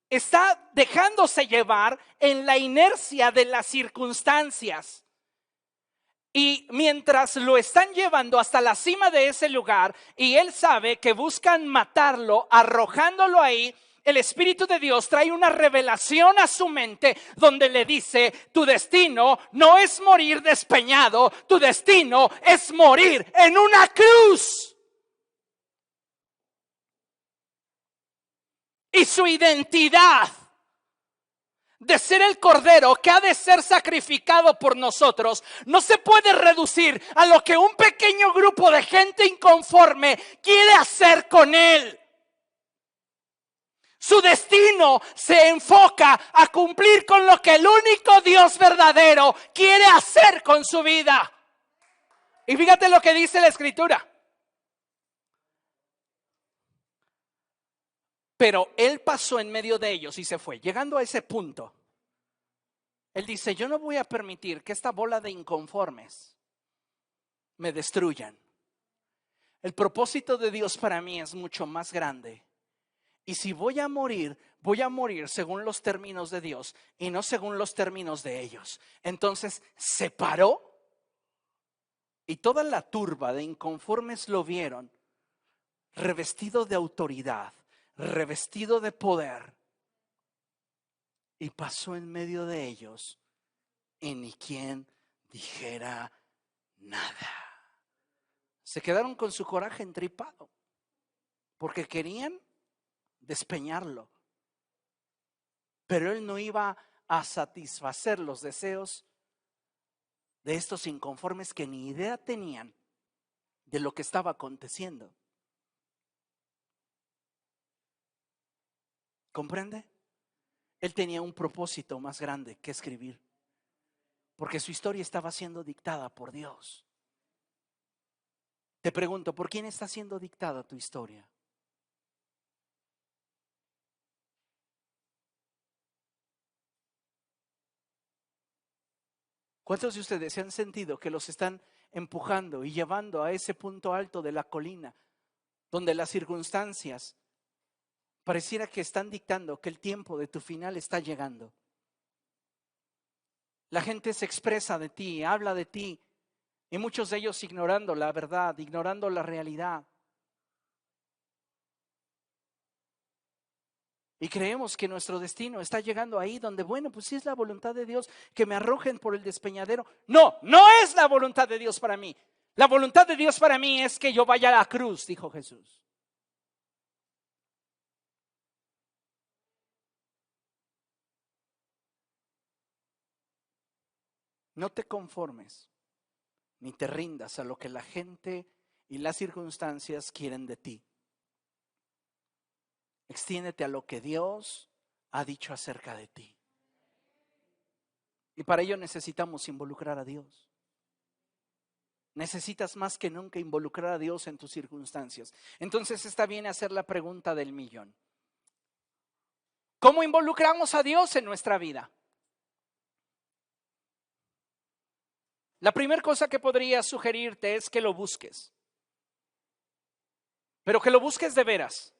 Speaker 1: está dejándose llevar en la inercia de las circunstancias. Y mientras lo están llevando hasta la cima de ese lugar y él sabe que buscan matarlo, arrojándolo ahí, el Espíritu de Dios trae una revelación a su mente donde le dice: tu destino no es morir despeñado, tu destino es morir en una cruz. Y su identidad de ser el cordero que ha de ser sacrificado por nosotros no se puede reducir a lo que un pequeño grupo de gente inconforme quiere hacer con él. Su destino se enfoca a cumplir con lo que el único Dios verdadero quiere hacer con su vida. Y fíjate lo que dice la Escritura. Pero él pasó en medio de ellos y se fue. Llegando a ese punto, él dice: yo no voy a permitir que esta bola de inconformes me destruyan. El propósito de Dios para mí es mucho más grande. Y si voy a morir según los términos de Dios y no según los términos de ellos. Entonces se paró y toda la turba de inconformes lo vieron revestido de autoridad, revestido de poder, y pasó en medio de ellos y ni quien dijera nada. Se quedaron con su coraje entripado porque querían despeñarlo, pero él no iba a satisfacer los deseos de estos inconformes que ni idea tenían de lo que estaba aconteciendo. ¿Comprende? Él tenía un propósito más grande que escribir, porque su historia estaba siendo dictada por Dios. Te pregunto, ¿por quién está siendo dictada tu historia? ¿Cuántos de ustedes se han sentido que los están empujando y llevando a ese punto alto de la colina, donde las circunstancias pareciera que están dictando que el tiempo de tu final está llegando? La gente se expresa de ti, habla de ti, y muchos de ellos ignorando la verdad, ignorando la realidad. Y creemos que nuestro destino está llegando ahí donde, bueno, pues sí es la voluntad de Dios que me arrojen por el despeñadero. No, no es la voluntad de Dios para mí. La voluntad de Dios para mí es que yo vaya a la cruz, dijo Jesús. No te conformes ni te rindas a lo que la gente y las circunstancias quieren de ti. Extiéndete a lo que Dios ha dicho acerca de ti. Y para ello necesitamos involucrar a Dios. Necesitas más que nunca involucrar a Dios en tus circunstancias. Entonces esta viene a ser la pregunta del millón. ¿Cómo involucramos a Dios en nuestra vida? La primera cosa que podría sugerirte es que lo busques. Pero que lo busques de veras.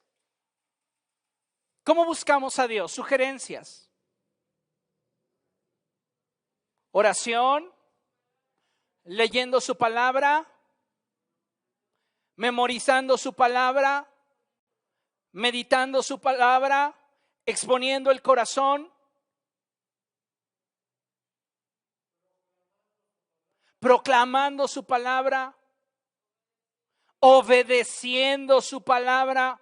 Speaker 1: ¿Cómo buscamos a Dios? Sugerencias. Oración, leyendo su palabra, memorizando su palabra, meditando su palabra, exponiendo el corazón, proclamando su palabra, obedeciendo su palabra,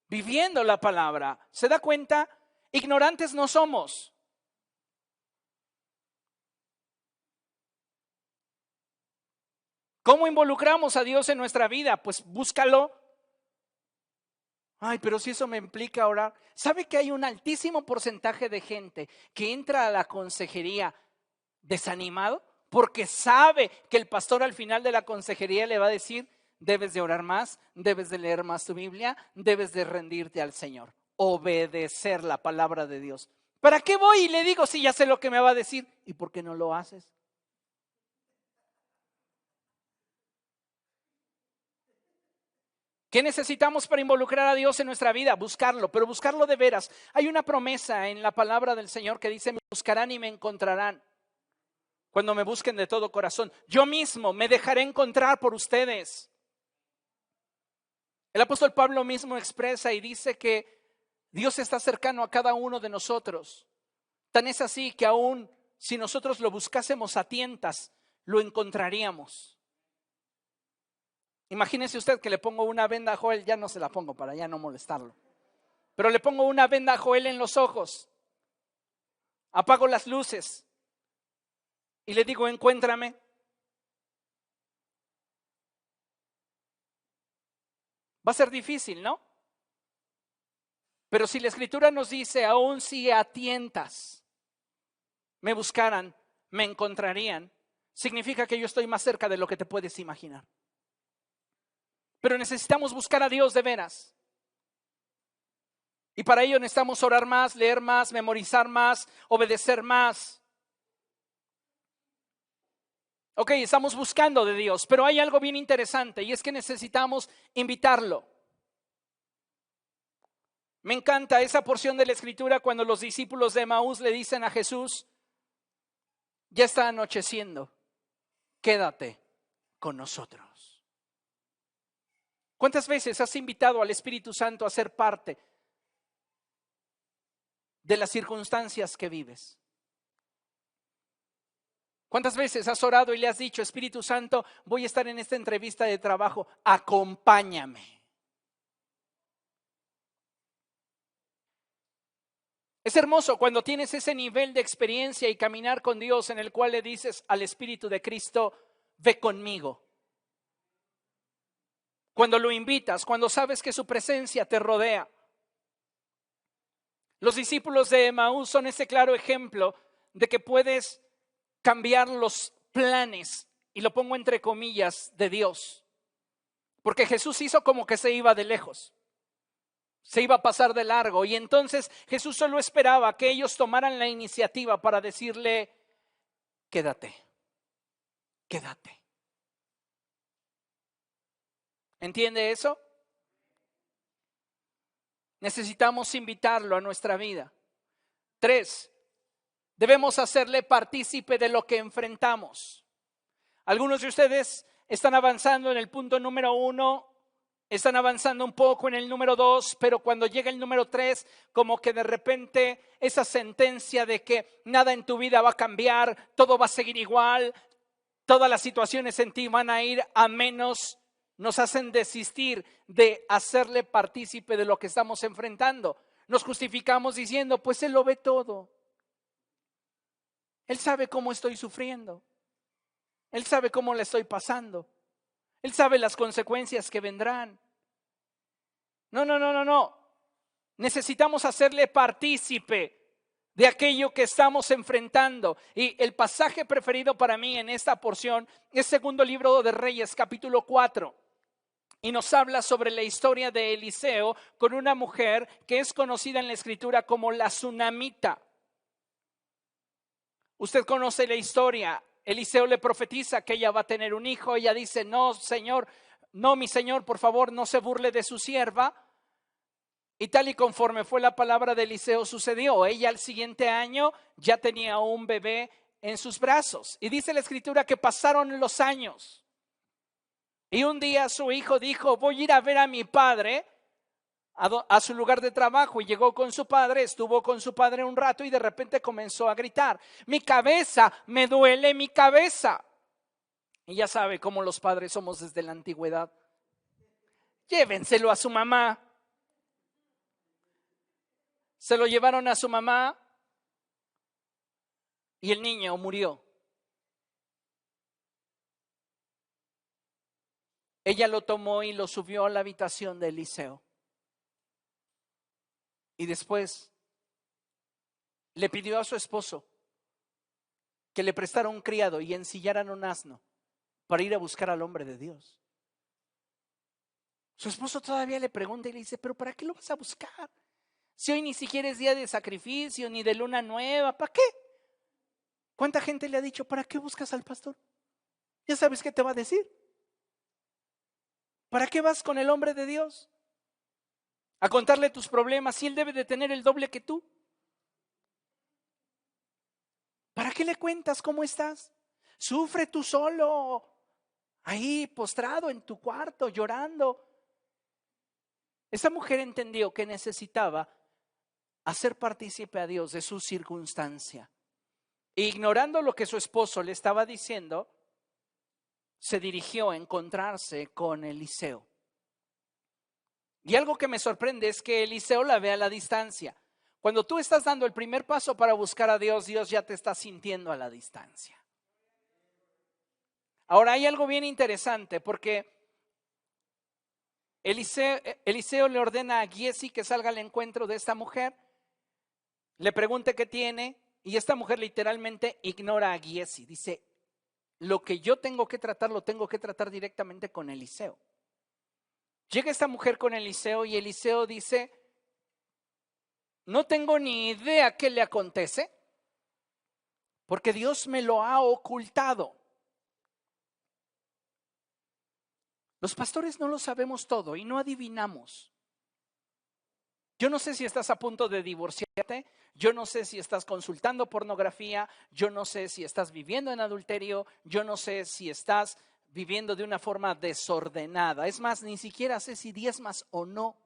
Speaker 1: viviendo la palabra. ¿Se da cuenta? Ignorantes no somos. ¿Cómo involucramos a Dios en nuestra vida? Pues búscalo. Ay, pero si eso me implica orar. ¿Sabe que hay un altísimo porcentaje de gente que entra a la consejería desanimado? Porque sabe que el pastor al final de la consejería le va a decir: debes de orar más, debes de leer más tu Biblia, debes de rendirte al Señor, obedecer la palabra de Dios. ¿Para qué voy y le digo si ya sé lo que me va a decir? ¿Y por qué no lo haces? ¿Qué necesitamos para involucrar a Dios en nuestra vida? Buscarlo, pero buscarlo de veras. Hay una promesa en la palabra del Señor que dice: me buscarán y me encontrarán cuando me busquen de todo corazón. Yo mismo me dejaré encontrar por ustedes. El apóstol Pablo mismo expresa y dice que Dios está cercano a cada uno de nosotros. Tan es así que aún si nosotros lo buscásemos a tientas, lo encontraríamos. Imagínese usted que le pongo una venda a Joel, ya no se la pongo para ya no molestarlo, pero le pongo una venda a Joel en los ojos, apago las luces y le digo, encuéntrame. Va a ser difícil, ¿no? Pero si la Escritura nos dice, aún si a tientas me buscaran, me encontrarían, significa que yo estoy más cerca de lo que te puedes imaginar. Pero necesitamos buscar a Dios de veras. Y para ello necesitamos orar más, leer más, memorizar más, obedecer más. Ok, estamos buscando de Dios, pero hay algo bien interesante y es que necesitamos invitarlo. Me encanta esa porción de la Escritura cuando los discípulos de Emaús le dicen a Jesús, ya está anocheciendo, quédate con nosotros. ¿Cuántas veces has invitado al Espíritu Santo a ser parte de las circunstancias que vives? ¿Cuántas veces has orado y le has dicho, Espíritu Santo, voy a estar en esta entrevista de trabajo, acompáñame? Es hermoso cuando tienes ese nivel de experiencia y caminar con Dios en el cual le dices al Espíritu de Cristo, ve conmigo. Cuando lo invitas, cuando sabes que su presencia te rodea. Los discípulos de Emaús son ese claro ejemplo de que puedes cambiar los planes, y lo pongo entre comillas, de Dios. Porque Jesús hizo como que se iba de lejos. Se iba a pasar de largo y entonces Jesús solo esperaba que ellos tomaran la iniciativa para decirle, quédate, quédate. ¿Entiende eso? Necesitamos invitarlo a nuestra vida. 3, debemos hacerle partícipe de lo que enfrentamos. Algunos de ustedes están avanzando en el punto número 1, están avanzando un poco en el número 2, pero cuando llega el número 3, como que de repente esa sentencia de que nada en tu vida va a cambiar, todo va a seguir igual, todas las situaciones en ti van a ir a menos, nos hacen desistir de hacerle partícipe de lo que estamos enfrentando. Nos justificamos diciendo, pues Él lo ve todo. Él sabe cómo estoy sufriendo. Él sabe cómo le estoy pasando. Él sabe las consecuencias que vendrán. No. Necesitamos hacerle partícipe de aquello que estamos enfrentando. Y el pasaje preferido para mí en esta porción es Segundo Libro de Reyes, capítulo 4. Y nos habla sobre la historia de Eliseo con una mujer que es conocida en la Escritura como la Sunamita. Usted conoce la historia. Eliseo le profetiza que ella va a tener un hijo. Ella dice, no, Señor, no, mi Señor, por favor, no se burle de su sierva. Y tal y conforme fue la palabra de Eliseo sucedió. Ella al siguiente año ya tenía un bebé en sus brazos. Y dice la Escritura que pasaron los años. Y un día su hijo dijo, voy a ir a ver a mi padre a su lugar de trabajo, y llegó con su padre, estuvo con su padre un rato y de repente comenzó a gritar, mi cabeza, me duele mi cabeza. Y ya sabe cómo los padres somos desde la antigüedad. Llévenselo a su mamá. Se lo llevaron a su mamá y el niño murió. Ella lo tomó y lo subió a la habitación de Eliseo. Y después le pidió a su esposo que le prestara un criado y ensillaran un asno para ir a buscar al hombre de Dios. Su esposo todavía le pregunta y le dice, ¿pero para qué lo vas a buscar? Si hoy ni siquiera es día de sacrificio ni de luna nueva, ¿para qué? ¿Cuánta gente le ha dicho, ¿para qué buscas al pastor? Ya sabes qué te va a decir. ¿Para qué vas con el hombre de Dios? A contarle tus problemas, si él debe de tener el doble que tú. ¿Para qué le cuentas cómo estás? Sufre tú solo, ahí postrado en tu cuarto, llorando. Esta mujer entendió que necesitaba hacer partícipe a Dios de su circunstancia. Ignorando lo que su esposo le estaba diciendo, se dirigió a encontrarse con Eliseo. Y algo que me sorprende es que Eliseo la ve a la distancia. Cuando tú estás dando el primer paso para buscar a Dios, Dios ya te está sintiendo a la distancia. Ahora hay algo bien interesante porque Eliseo le ordena a Giesi que salga al encuentro de esta mujer, le pregunte qué tiene y esta mujer literalmente ignora a Giesi. Dice, lo que yo tengo que tratar lo tengo que tratar directamente con Eliseo. Llega esta mujer con Eliseo y Eliseo dice, no tengo ni idea qué le acontece porque Dios me lo ha ocultado. Los pastores no lo sabemos todo y no adivinamos. Yo no sé si estás a punto de divorciarte, yo no sé si estás consultando pornografía, yo no sé si estás viviendo en adulterio, yo no sé si estás viviendo de una forma desordenada. Es más, ni siquiera sé si diezmas o no.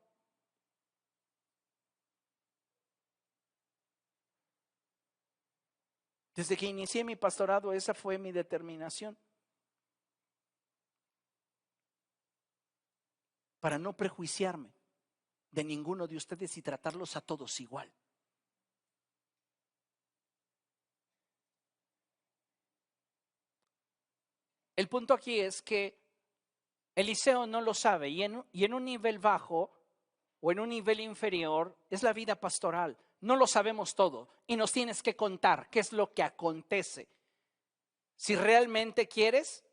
Speaker 1: Desde que inicié mi pastorado, esa fue mi determinación. Para no prejuiciarme de ninguno de ustedes y tratarlos a todos igual. El punto aquí es que Eliseo no lo sabe y en un nivel bajo o en un nivel inferior es la vida pastoral. No lo sabemos todo y nos tienes que contar qué es lo que acontece. Si realmente quieres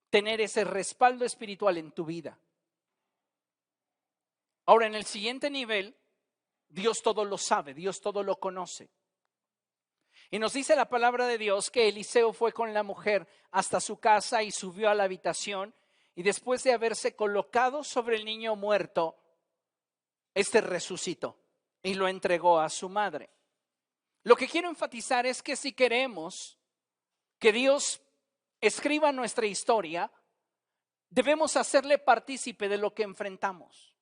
Speaker 1: tener ese respaldo espiritual en tu vida. Ahora, en el siguiente nivel, Dios todo lo sabe, Dios todo lo conoce. Y nos dice la palabra de Dios que Eliseo fue con la mujer hasta su casa y subió a la habitación y después de haberse colocado sobre el niño muerto, este resucitó y lo entregó a su madre. Lo que quiero enfatizar es que si queremos que Dios escriba nuestra historia, debemos hacerle partícipe de lo que enfrentamos.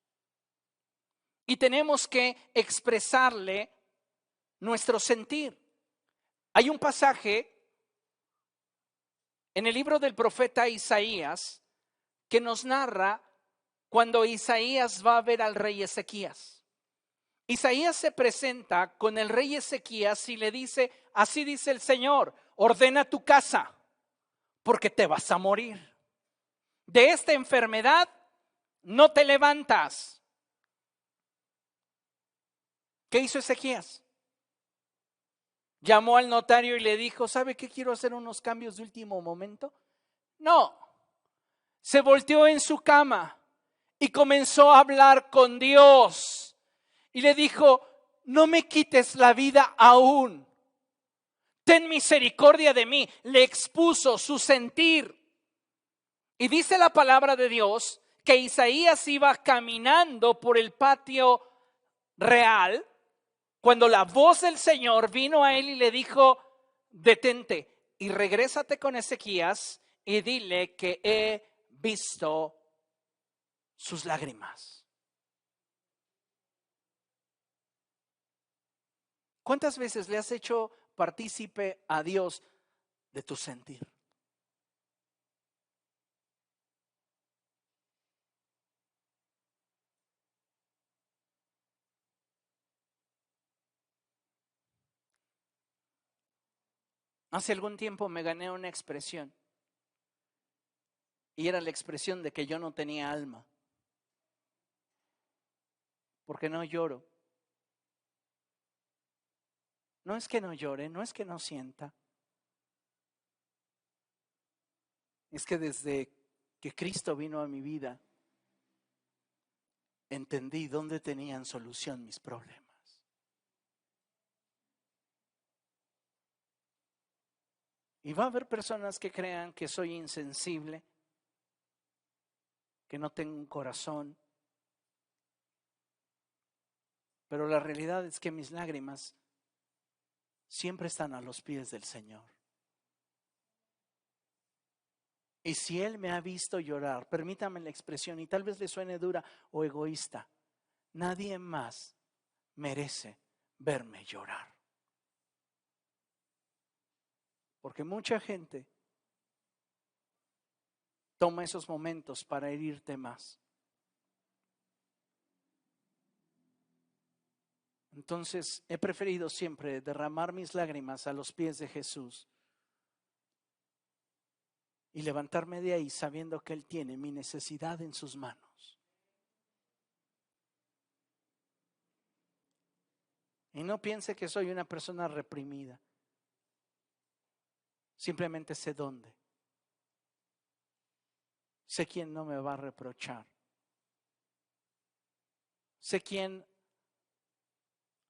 Speaker 1: Y tenemos que expresarle nuestro sentir. Hay un pasaje en el libro del profeta Isaías que nos narra cuando Isaías va a ver al rey Ezequías. Isaías se presenta con el rey Ezequías y le dice, así dice el Señor, ordena tu casa porque te vas a morir. De esta enfermedad no te levantas. ¿Qué hizo Ezequías? Llamó al notario y le dijo, ¿sabe qué? Quiero hacer unos cambios de último momento. No, se volteó en su cama y comenzó a hablar con Dios. Y le dijo, no me quites la vida aún. Ten misericordia de mí. Le expuso su sentir. Y dice la palabra de Dios que Isaías iba caminando por el patio real cuando la voz del Señor vino a él y le dijo, detente y regrésate con Ezequías y dile que he visto sus lágrimas. ¿Cuántas veces le has hecho partícipe a Dios de tu sentir? Hace algún tiempo me gané una expresión y era la expresión de que yo no tenía alma, porque no lloro. No es que no llore, no es que no sienta, es que desde que Cristo vino a mi vida, entendí dónde tenían solución mis problemas. Y va a haber personas que crean que soy insensible, que no tengo un corazón, pero la realidad es que mis lágrimas siempre están a los pies del Señor.
Speaker 2: Y si Él me ha visto llorar, permítame la expresión, y tal vez le suene dura o egoísta, nadie más merece verme llorar. Porque mucha gente toma esos momentos para herirte más. Entonces he preferido siempre derramar mis lágrimas a los pies de Jesús y levantarme de ahí sabiendo que Él tiene mi necesidad en sus manos. Y no piense que soy una persona reprimida. Simplemente sé dónde. Sé quién no me va a reprochar. Sé quién,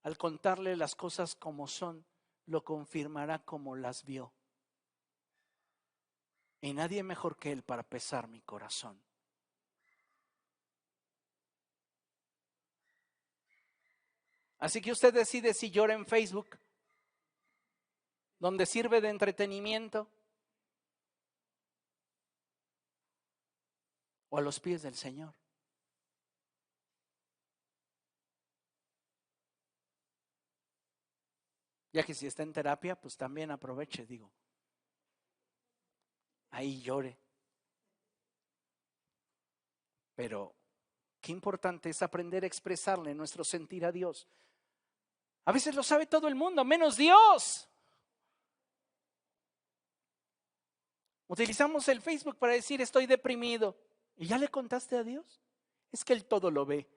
Speaker 2: al contarle las cosas como son, lo confirmará como las vio. Y nadie mejor que Él para pesar mi corazón. Así que usted decide si llora en Facebook, donde sirve de entretenimiento, o a los pies del Señor. Ya que si está en terapia, pues también aproveche, digo. Ahí llore. Pero qué importante es aprender a expresarle nuestro sentir a Dios. A veces lo sabe todo el mundo, menos Dios. Utilizamos el Facebook para decir estoy deprimido. ¿Y ya le contaste a Dios? Es que Él todo lo ve.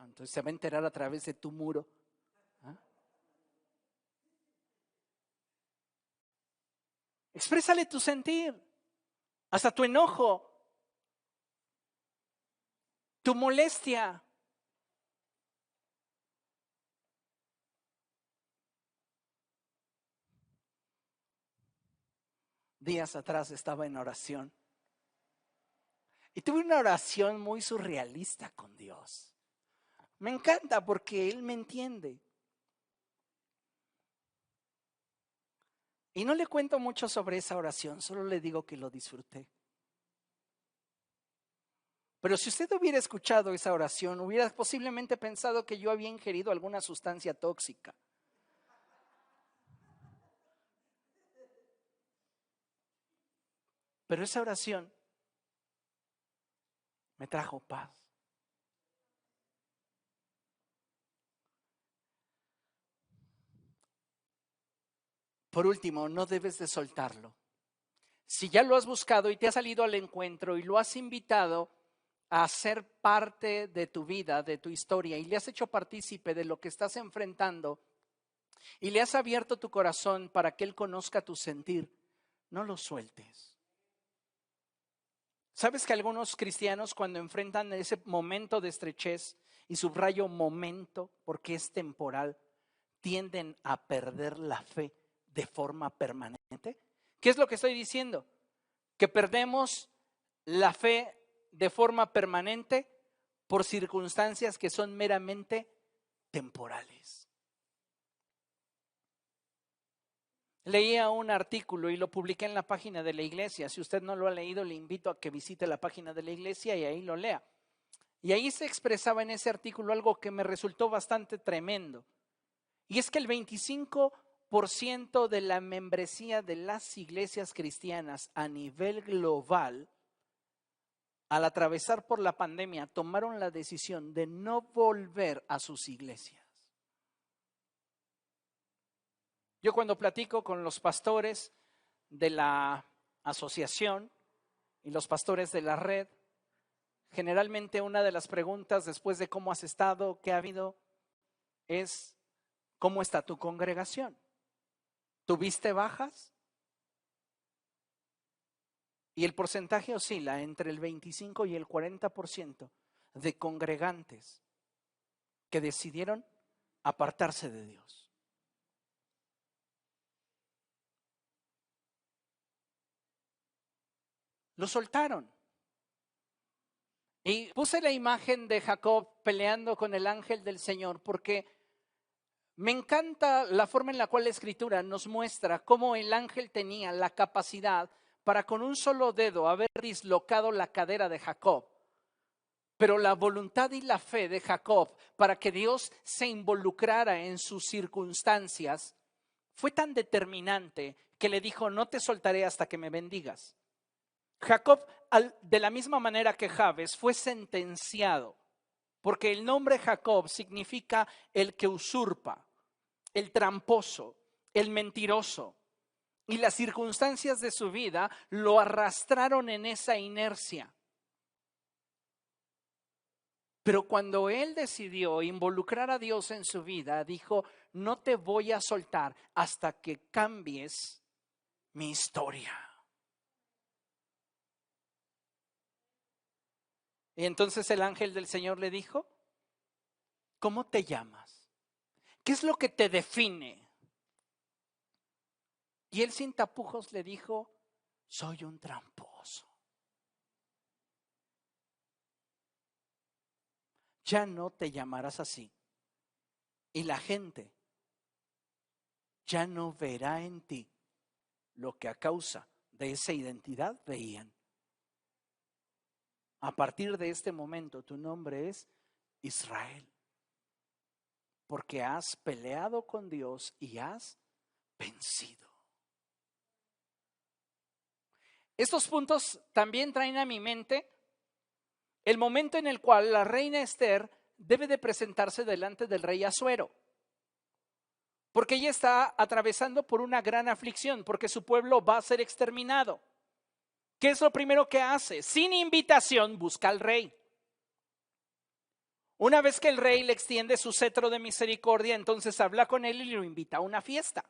Speaker 2: Entonces se va a enterar a través de tu muro. Exprésale tu sentir, hasta tu enojo, tu molestia. Días atrás estaba en oración y tuve una oración muy surrealista con Dios. Me encanta porque Él me entiende. Y no le cuento mucho sobre esa oración, solo le digo que lo disfruté. Pero si usted hubiera escuchado esa oración, hubiera posiblemente pensado que yo había ingerido alguna sustancia tóxica. Pero esa oración me trajo paz. Por último, no debes de soltarlo. Si ya lo has buscado y te has salido al encuentro y lo has invitado a ser parte de tu vida, de tu historia, y le has hecho partícipe de lo que estás enfrentando y le has abierto tu corazón para que Él conozca tu sentir, no lo sueltes. ¿Sabes que algunos cristianos cuando enfrentan ese momento de estrechez, y subrayo momento porque es temporal, tienden a perder la fe de forma permanente? ¿Qué es lo que estoy diciendo? Que perdemos la fe de forma permanente por circunstancias que son meramente temporales. Leía un artículo y lo publiqué en la página de la iglesia. Si usted no lo ha leído, le invito a que visite la página de la iglesia y ahí lo lea. Y ahí se expresaba en ese artículo algo que me resultó bastante tremendo. Y es que el 25% de la membresía de las iglesias cristianas a nivel global, al atravesar por la pandemia, tomaron la decisión de no volver a sus iglesias. Yo cuando platico con los pastores de la asociación y los pastores de la red, generalmente una de las preguntas después de cómo has estado, qué ha habido, es ¿cómo está tu congregación? ¿Tuviste bajas? Y el porcentaje oscila entre el 25 y el 40% de congregantes que decidieron apartarse de Dios. Lo soltaron. Y puse la imagen de Jacob peleando con el ángel del Señor porque me encanta la forma en la cual la Escritura nos muestra cómo el ángel tenía la capacidad para con un solo dedo haber dislocado la cadera de Jacob. Pero la voluntad y la fe de Jacob para que Dios se involucrara en sus circunstancias fue tan determinante que le dijo: no te soltaré hasta que me bendigas. Jacob, de la misma manera que Jabes, fue sentenciado, porque el nombre Jacob significa el que usurpa, el tramposo, el mentiroso. Y las circunstancias de su vida lo arrastraron en esa inercia. Pero cuando él decidió involucrar a Dios en su vida, dijo: no te voy a soltar hasta que cambies mi historia. Y entonces el ángel del Señor le dijo: ¿cómo te llamas? ¿Qué es lo que te define? Y él sin tapujos le dijo: soy un tramposo. Ya no te llamarás así. Y la gente ya no verá en ti lo que a causa de esa identidad veían. A partir de este momento tu nombre es Israel, porque has peleado con Dios y has vencido. Estos puntos también traen a mi mente el momento en el cual la reina Esther debe de presentarse delante del rey Asuero, porque ella está atravesando por una gran aflicción, porque su pueblo va a ser exterminado. ¿Qué es lo primero que hace? Sin invitación busca al rey. Una vez que el rey le extiende su cetro de misericordia, entonces habla con él y lo invita a una fiesta.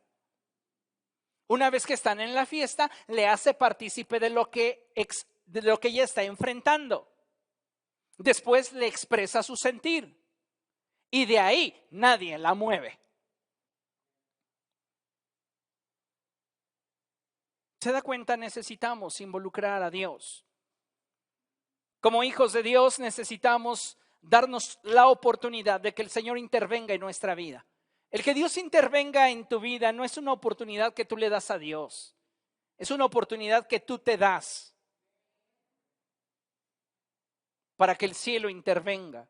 Speaker 2: Una vez que están en la fiesta, le hace partícipe de lo que ella está enfrentando. Después le expresa su sentir y de ahí nadie la mueve. ¿Se da cuenta? Necesitamos involucrar a Dios. Como hijos de Dios necesitamos darnos la oportunidad de que el Señor intervenga en nuestra vida. El que Dios intervenga en tu vida no es una oportunidad que tú le das a Dios, es una oportunidad que tú te das para que el cielo intervenga.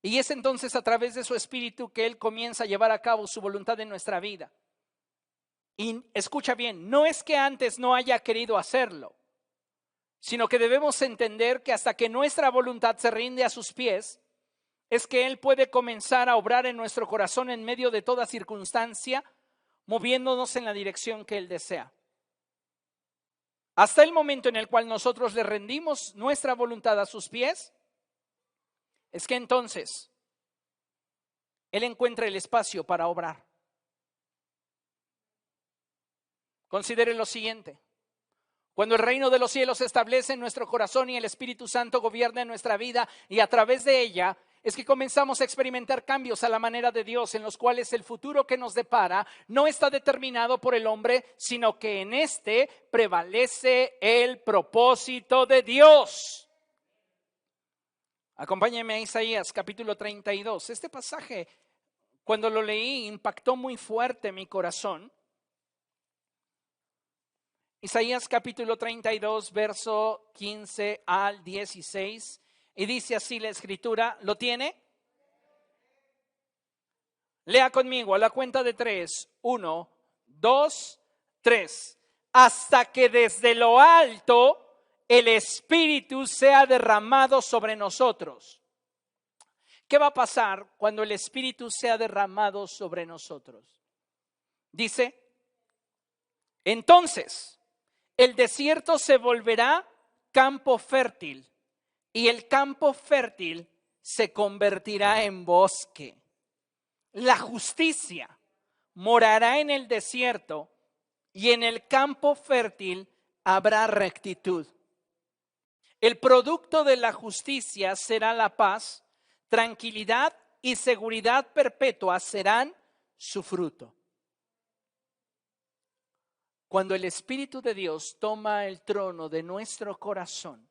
Speaker 2: Y es entonces a través de su Espíritu que Él comienza a llevar a cabo su voluntad en nuestra vida. Y escucha bien, no es que antes no haya querido hacerlo, sino que debemos entender que hasta que nuestra voluntad se rinde a sus pies, es que Él puede comenzar a obrar en nuestro corazón en medio de toda circunstancia, moviéndonos en la dirección que Él desea. Hasta el momento en el cual nosotros le rendimos nuestra voluntad a sus pies, es que entonces Él encuentra el espacio para obrar. Considere lo siguiente: cuando el reino de los cielos se establece en nuestro corazón y el Espíritu Santo gobierna en nuestra vida y a través de ella, es que comenzamos a experimentar cambios a la manera de Dios, en los cuales el futuro que nos depara no está determinado por el hombre, sino que en este prevalece el propósito de Dios. Acompáñenme a Isaías capítulo 32. Este pasaje, cuando lo leí, impactó muy fuerte mi corazón. Isaías capítulo 32, verso 15 al 16. Y dice así la escritura, ¿lo tiene? Lea conmigo a la cuenta de 3, 1, 2, 3. Hasta que desde lo alto el Espíritu sea derramado sobre nosotros. ¿Qué va a pasar cuando el Espíritu sea derramado sobre nosotros? Dice, entonces el desierto se volverá campo fértil y el campo fértil se convertirá en bosque. La justicia morará en el desierto y en el campo fértil habrá rectitud. El producto de la justicia será la paz, tranquilidad y seguridad perpetua serán su fruto. Cuando el Espíritu de Dios toma el trono de nuestro corazón,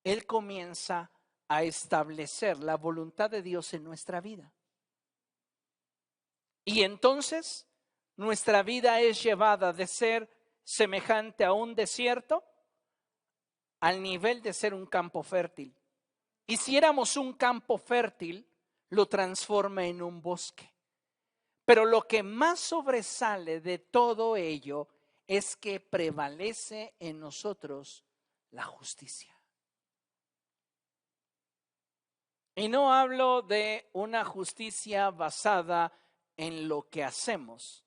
Speaker 2: Él comienza a establecer la voluntad de Dios en nuestra vida. Y entonces nuestra vida es llevada de ser semejante a un desierto al nivel de ser un campo fértil. Y si éramos un campo fértil, lo transforma en un bosque. Pero lo que más sobresale de todo ello es que prevalece en nosotros la justicia. Y no hablo de una justicia basada en lo que hacemos,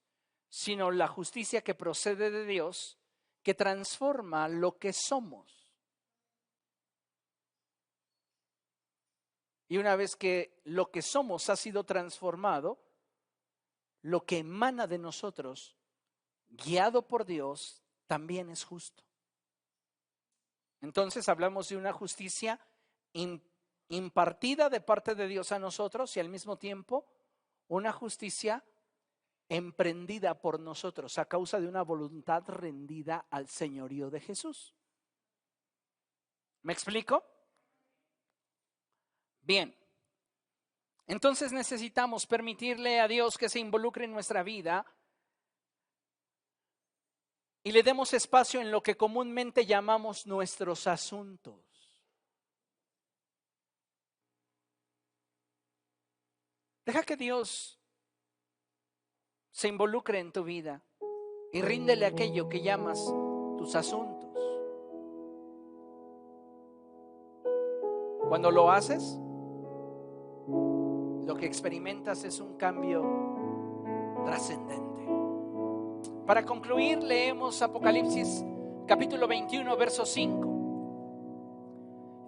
Speaker 2: sino la justicia que procede de Dios, que transforma lo que somos. Y una vez que lo que somos ha sido transformado, lo que emana de nosotros, guiado por Dios, también es justo. Entonces hablamos de una justicia impartida de parte de Dios a nosotros y al mismo tiempo una justicia emprendida por nosotros a causa de una voluntad rendida al señorío de Jesús. ¿Me explico? Bien. Entonces necesitamos permitirle a Dios que se involucre en nuestra vida y le demos espacio en lo que comúnmente llamamos nuestros asuntos. Deja que Dios se involucre en tu vida y ríndele aquello que llamas tus asuntos. Cuando lo haces, lo que experimentas es un cambio trascendente. Para concluir, leemos Apocalipsis capítulo 21, verso 5.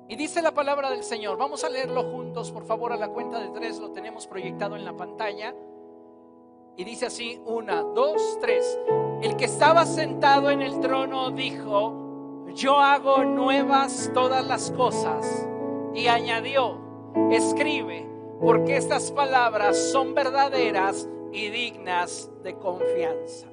Speaker 2: Y dice la palabra del Señor. Vamos a leerlo juntos, por favor, a la cuenta de 3. Lo tenemos proyectado en la pantalla. Y dice así: 1, 2, 3. El que estaba sentado en el trono dijo: yo hago nuevas todas las cosas. Y añadió: escribe, porque estas palabras son verdaderas y dignas de confianza.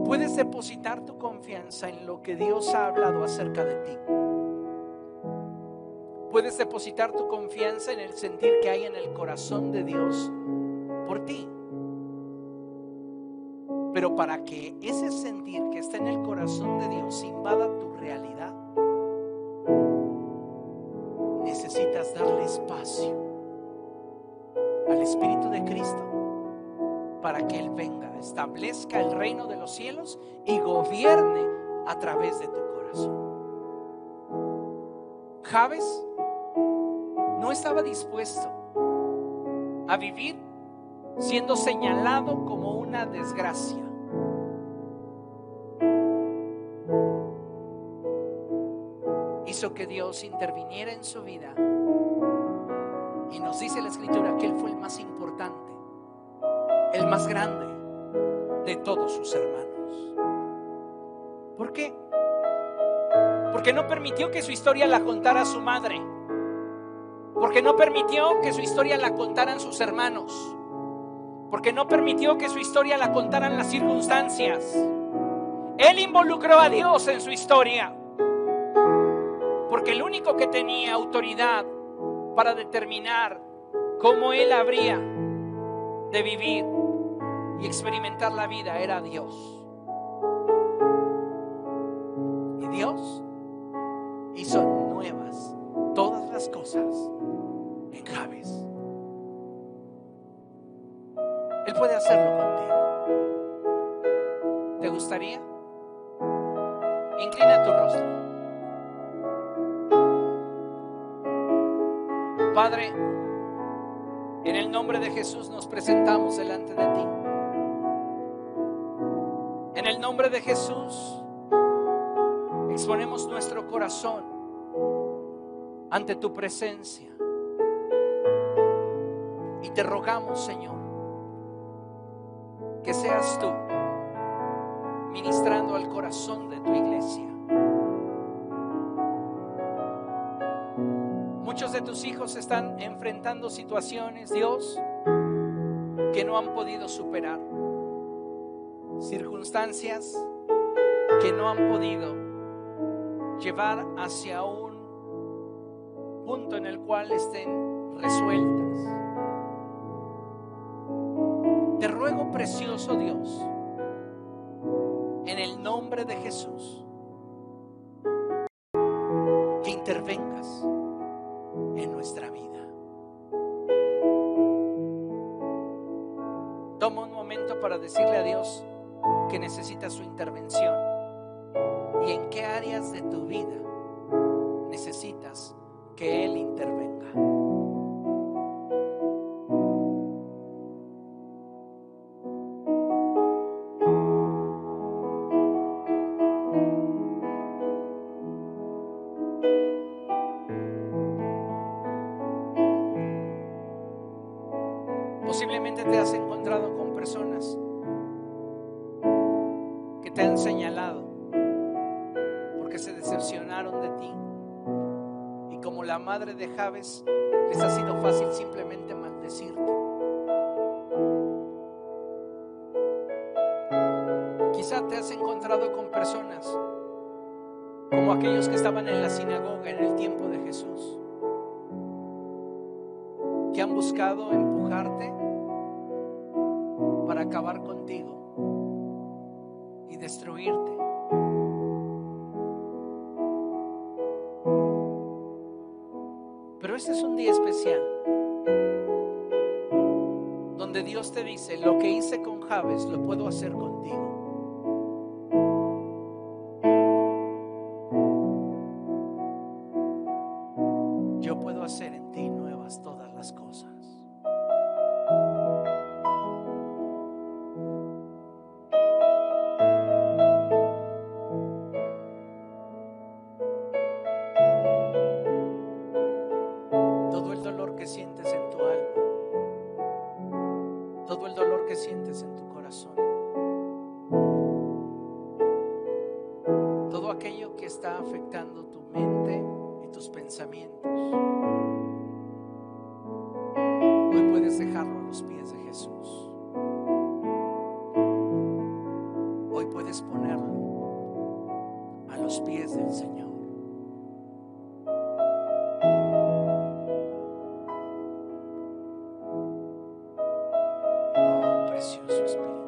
Speaker 2: Puedes depositar tu confianza en lo que Dios ha hablado acerca de ti. Puedes depositar tu confianza en el sentir que hay en el corazón de Dios por ti. Pero para que ese sentir que está en el corazón de Dios invada tu realidad, necesitas darle espacio al Espíritu de Cristo para que Él venga, establezca el reino de los cielos y gobierne a través de tu corazón. Jabes no estaba dispuesto a vivir siendo señalado como una desgracia. Hizo que Dios interviniera en su vida y nos dice la Escritura que Él fue el más importante, el más grande de todos sus hermanos. ¿Por qué? Porque no permitió que su historia la contara su madre, porque no permitió que su historia la contaran sus hermanos, porque no permitió que su historia la contaran las circunstancias. Él involucró a Dios en su historia, porque el único que tenía autoridad para determinar cómo él habría de vivir y experimentar la vida era Dios. Y Dios hizo nuevas todas las cosas en Jabes. Él puede hacerlo contigo. ¿Te gustaría? Inclina tu rostro. Padre, en el nombre de Jesús nos presentamos delante de ti. En el nombre de Jesús exponemos nuestro corazón ante tu presencia y te rogamos, Señor, que seas tú ministrando al corazón de tu iglesia. Muchos de tus hijos están enfrentando situaciones, Dios, que no han podido superar, circunstancias que no han podido llevar hacia un punto en el cual estén resueltas. Te ruego, precioso Dios, nombre de Jesús, que intervengas en nuestra vida. Toma un momento para decirle a Dios que necesitas su intervención y en qué áreas de tu vida necesitas que Él intervenga. Posiblemente te has encontrado con personas que te han señalado porque se decepcionaron de ti. Y como la madre de Jabes, les ha sido fácil simplemente maldecirte. Quizá te has encontrado con personas como aquellos que estaban en la sinagoga en el tiempo de Jesús, que han buscado empujarte para acabar contigo y destruirte. Pero este es un día especial donde Dios te dice: lo que hice con Jabes lo puedo hacer contigo. Yo puedo hacer en ti nuevas todas las cosas. Todo el dolor que sientes en tu alma, todo el dolor que sientes en tu corazón, todo aquello que está afectando tu mente y tus pensamientos, hoy puedes dejarlo a los pies de Jesús. Hoy puedes ponerlo a los pies del Señor. Oh, precioso Espíritu.